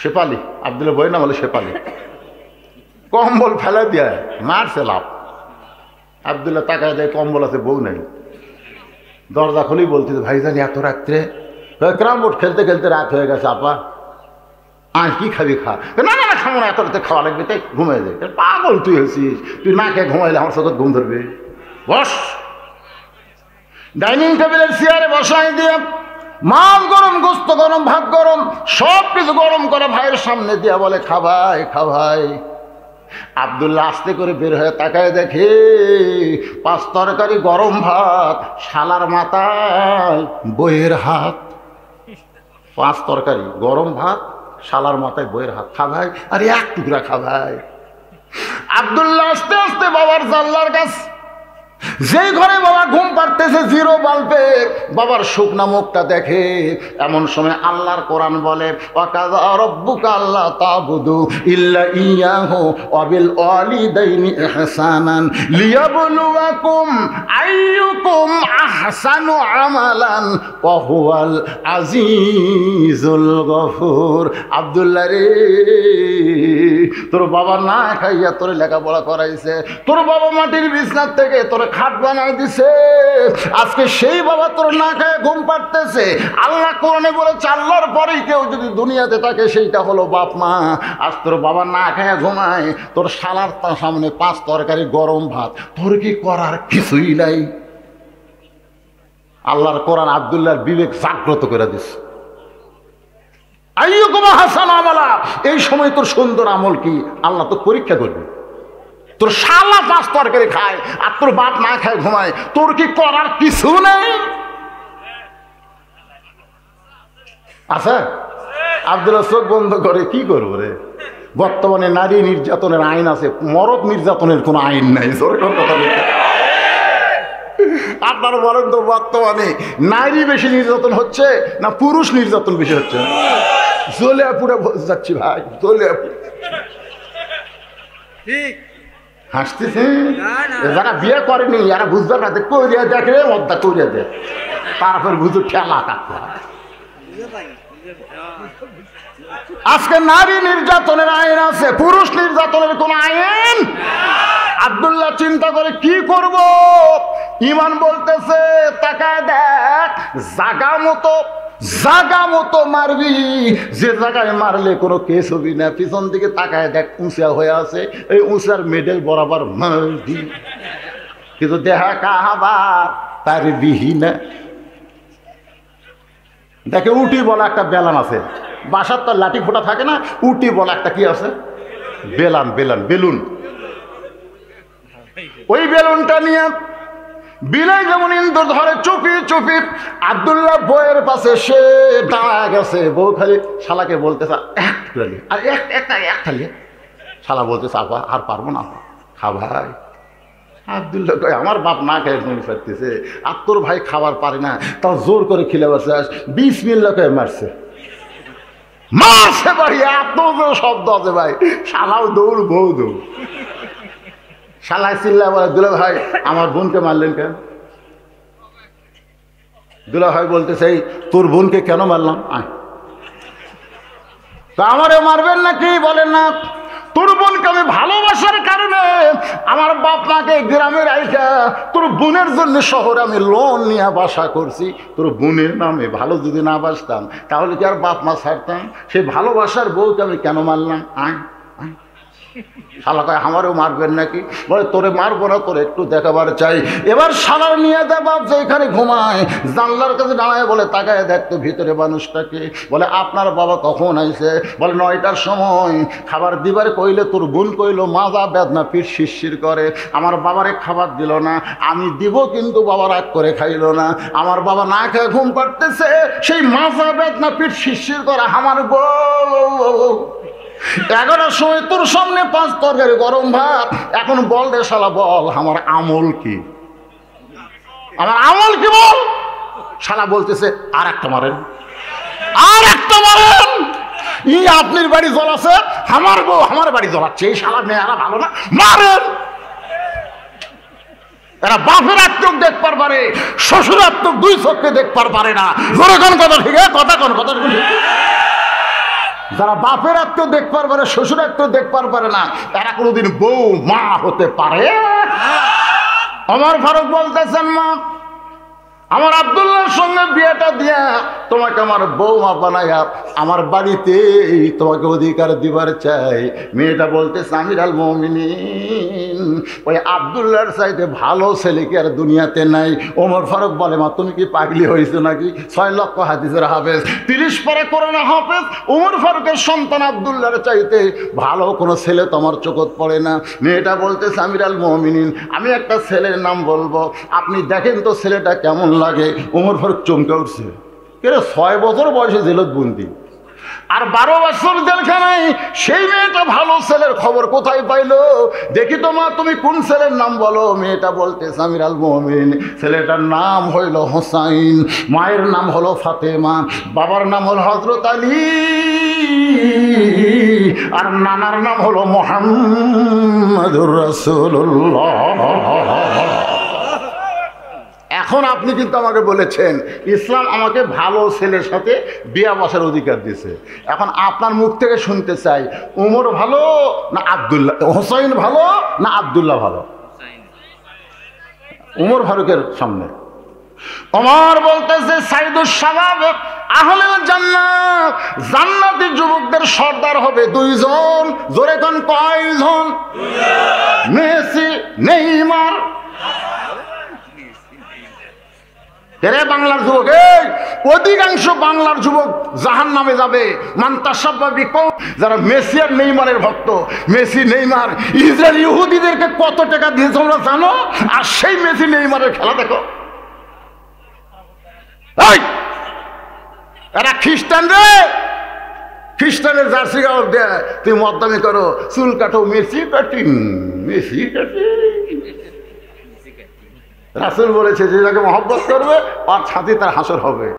শেফালি আব্দুল্লাহ বইয়ের নাম হলো শেফালি, কম্বল ফেলা দিয়া মারছে লাভ। আব্দুল্লাহ তাকায় দেয় কম্বল আছে, বউ নাই। দরজা খুলেই বলতেছে ভাইজান এত রাত্রে? ক্যারাম বোর্ড খেলতে খেলতে রাত হয়ে গেছে আপা, আজ কি খাবি খা। না না না খাবো না, এত রাতে খাওয়া লাগবে, তাই ঘুমাই যায়। পাগল তুই হয়েছিস, তুই না খেয়ে ঘুমাইলে আমার সাথে ঘুম ধরবে। বস। ডাইনিং টেবিলের চেয়ারে বসাই দিয়ে মাছ গরম, গোস্ত গরম, ভাত গরম, সব কিছু গরম করে ভাইয়ের সামনে দিয়া বলে খাবাই খাবাই। আব্দুল্লাহ আস্তে করে বের হয়ে তাকায় দেখে 5 তরকারি গরম ভাত, শালার মাথায় বইয়ের হাত। 5 তরকারি গরম ভাত, শালার মাথায় বইয়ের হাত। খাবাই, আরে এক টুকরা খাবাই। আব্দুল্লাহ আস্তে আস্তে বাবার জানলার কাছ, যেই ঘরে বাবা ঘুম পাড়তেছে জিরো বাল্বে, বাবার শুকনা মুখটা দেখে। এমন সময় আল্লাহর কোরআন বলে ওয়াকাযা রাব্বুকা আল্লা তা'বুদু ইল্লা ইয়াহু ওয়া বিল ওয়ালিদাইনি ইহসানান লিয়াবলুয়াকুম আইয়ুকুম আহসানু আমালান ওয়া হুয়াল আজিজুল গফুর। আব্দুল্লাহ রে, তোর বাবা না খাইয়া তোর লেখাপড়া করাইছে, তোর বাবা মাটির বিছনার থেকে তোর খাট বানাই দিছে, আজকে সেই বাবা তোর না খায় ঘুম পাড়তেছে। আল্লাহ কোরআনে বলেছে আল্লাহর পরেই কেউ যদি দুনিয়াতে থাকে সেইটা হলো বাপ মা। আজ তোর বাবা না খায় ঘুমায়, তোর শালার তার সামনে 5 তরকারি গরম ভাত, তোর কি করার কিছুই নাই। আল্লাহর কোরআন আব্দুল্লাহর বিবেক জাগ্রত করে দিছে। আইয়ুকুম আহসানু আমালা, এই সময় তোর সুন্দর আমল কি আল্লাহ তো পরীক্ষা করবে। তোর শালা 5 তরকারি খায় আর তোর বাপ না খায় ঘুমায়, তোর কি করার কিছু নেই? আচ্ছা, আব্দুল্লাহ চোখ বন্ধ করে কি করবো রে? বর্তমানে নারী নির্যাতনের আইন আছে, মরদ নির্যাতনের কোনো আইন নাই। কথা আপনারা বলেন তো, বর্তমানে নারী বেশি নির্যাতন হচ্ছে না পুরুষ নির্যাতন বেশি হচ্ছে? জ্বলে পুড়ে যাচ্ছি ভাই, জ্বলে ঠিক হাসতেছে। যারা বিয়ে করেনি এরা বুঝতে পারে, করিয়া দেখে মদ্দা করিয়া দেয়, তারপর বুঝো খেলা কাটতে। আজকে নারী নির্যাতনের আইন আছে, পুরুষ নির্যাতনের কোন আইন। আব্দুল্লাহ চিন্তা করে কি করব, ইমান বলতেছে তাকায় দেখ, জাগা মতো মারবি, যে জায়গায় মারলে কোনো কেস হবি না। পিছন দিকে তাকায় দেখ উঁচা হয়ে আছে, এই উঁচার মেডেল বরাবর মারবি, কিন্তু দেখা কাহাবার পারবি না। দেখে উটি বলা একটা বেলান আছে, বাসার তো লাঠি ফোটা থাকে না, উটি বলা একটা কি আছে বেলুন। ওই বেলুনটা নিয়ে বিলাই যেমন ইন্দুর ধরে চুপি চুপি আব্দুল্লাহ বইয়ের পাশে সে দাঁড়া গেছে। বউ খালি শালাকে বলতেছে আর একটা শালা বলতেছে আপা আর পারবো না, খা ভাই। আব্দুল্লাহ কয় আমার বাপ না খেয়ে ঘুমিয়ে ফেরতেছে, আর তোর ভাই খাবার পারে না, তাও জোর করে খিলে বসে 20 মিনিট কে মারছে ভাই, এত শব্দ আছে ভাই, শালাও দৌড় বউ দৌড়। শালায় চিল্লা বলে দুলা ভাই আমার বোনকে মারলেন কেন? দুলা ভাই বলতেছে তোর বোনকে কেন মারলাম? আমারে মারবেন নাকি? বলেন না, তোর বোনকে আমি ভালোবাসার কারণে আমার বাপ মাকে গ্রামে রাইখা তোর বোনের জন্য শহরে আমি লোন নিয়ে বাসা করছি। তোর বোনের নামে ভালো যদি না বাসতাম তাহলে কি আর বাপ মা ছাড়তাম? সেই ভালোবাসার বউকে আমি কেন মারলাম? শালা কয় আমারও মারবেন নাকি? বলে তোরে মারবো না, তোরে একটু দেখাবার চাই। এবার শালার নিয়ে যা বাপ যে এখানে ঘুমায় জানলার কাছে দাঁড়ায় বলে তাকায় দেখতো ভিতরে মানুষটাকে। বলে আপনার বাবা কখন আইছে? বলে 9টার সময়। খাবার দিবার কইলে তোর বোন কইলো মাজা বেদনা পিঠ শিরশির করে, আমার বাবারে খাবার দিল না। আমি দিব কিন্তু বাবা রাগ করে খাইল না। আমার বাবা না খেয়ে ঘুম পাড়তেছে, সেই মাজা বেদনা পিঠ শিরশির করে আমার বউ 11টার সময় তোর সামনে 5 তরকারি গরম ভাত, এখন বল রে শালা, বল আমার আমল কি, আমার আমল কি বল। শালা বলতেছে আর একটা মারেন, আর একটা মারেন। আপনার বাড়ি জ্বলাছে, আমার বউ আমার বাড়ি জ্বলাচ্ছে, এই শালা মেয়েরা ভালো না, মারেন। এরা বাপের আত্মক দেখবার পারে, শ্বশুর আত্মক 2 চোখে দেখবার পারে না। জোরে কোন কথা ঠিক, কথা কোন কথা ঠিক। যারা বাপের আত্মীয় দেখবার পারে, শ্বশুর আত্মীয় দেখবার পারে না, তারা কোনোদিন বউ মা হতে পারে। ওমর ফারুক বলতেছেন, মা আমার আব্দুল্লাহর সঙ্গে বিয়েটা দিয়া তোমাকে আমার বৌমা বানাইয়া আমার বাড়িতে তোমাকে অধিকার দিবার চাই। মেয়েটা বলতেছে, আমির আল মুমিনিন, ওই আব্দুল্লাহর চাইতে ভালো ছেলে কি আর দুনিয়াতে নাই। ওমর ফারুক বলে, মা তুমি কি পাগলি হয়েছো নাকি? 6 লক্ষ হাদিসের হাফেজ, 30 পারে কোরআন হাফেজ। ওমর ফারুকের সন্তান আব্দুল্লাহর চাইতে ভালো কোনো ছেলে তোমার চোখত পড়ে না। মেয়েটা বলতেছে, আমির আল মুমিনিন, আমি একটা ছেলের নাম বলবো, আপনি দেখেন তো ছেলেটা কেমন লাগে। ওমর ফারুক চমকে উঠছে, কেন 6 বছর বয়সে জেলত বন্দি আর 12 বছর জেলখানায়। সেই মেয়েটা ভালো ছেলের খবর কোথায় পাইলো? দেখি তো মা, তুমি কোন ছেলের নাম বলো। মেয়েটা বলতেছে, আমির আল মুমিন, ছেলেটার নাম হইল হোসাইন, মায়ের নাম হলো ফাতেমা, বাবার নাম হলো হযরত আলী, আর নানার নাম হলো মুহাম্মাদুর রাসূলুল্লাহ। এখন আপনি কিন্তু আমাকে বলেছেন ইসলাম আমাকে ভালো ছেলের সাথে বিয়া বসার অধিকার দিয়েছে। এখন আপনার মুখ থেকে শুনতে চাই, উমর ভালো না আব্দুল্লাহ, হোসাইন ভালো না আব্দুল্লাহ ভালো? উমর ফারুকের সামনে ওমর বলতেছে, সাইদুস শাবাব আহলুল জান্নাত, জান্নাতি যুবকদের সর্দার হবে 2 জন। জোরে কোন কয়জন? Messi, Neymar. এরে বাংলার যুবক, অধিকাংশ বাংলার যুবক জাহান্নামে যাবে। মান্তাসাব্বা বিকৌম, যারা মেসি আর নেইমারের ভক্ত। মেসি নেইমার ইসরায়েল ইহুদিদেরকে কত টাকা দিয়েছে তোমরা জানো? আর সেই মেসি নেইমারের খেলা দেখো। এরা খ্রিস্টান রে, খ্রিস্টানের জার্সি গাও দেয়, তুই মদ্দামি করো, চুল কাটো, মেসি কাটিং, মেসি কাটিং। রাসূল বলেছে, যে যাকে মহব্বত করবে আর ছাতি তার হাসর হবে।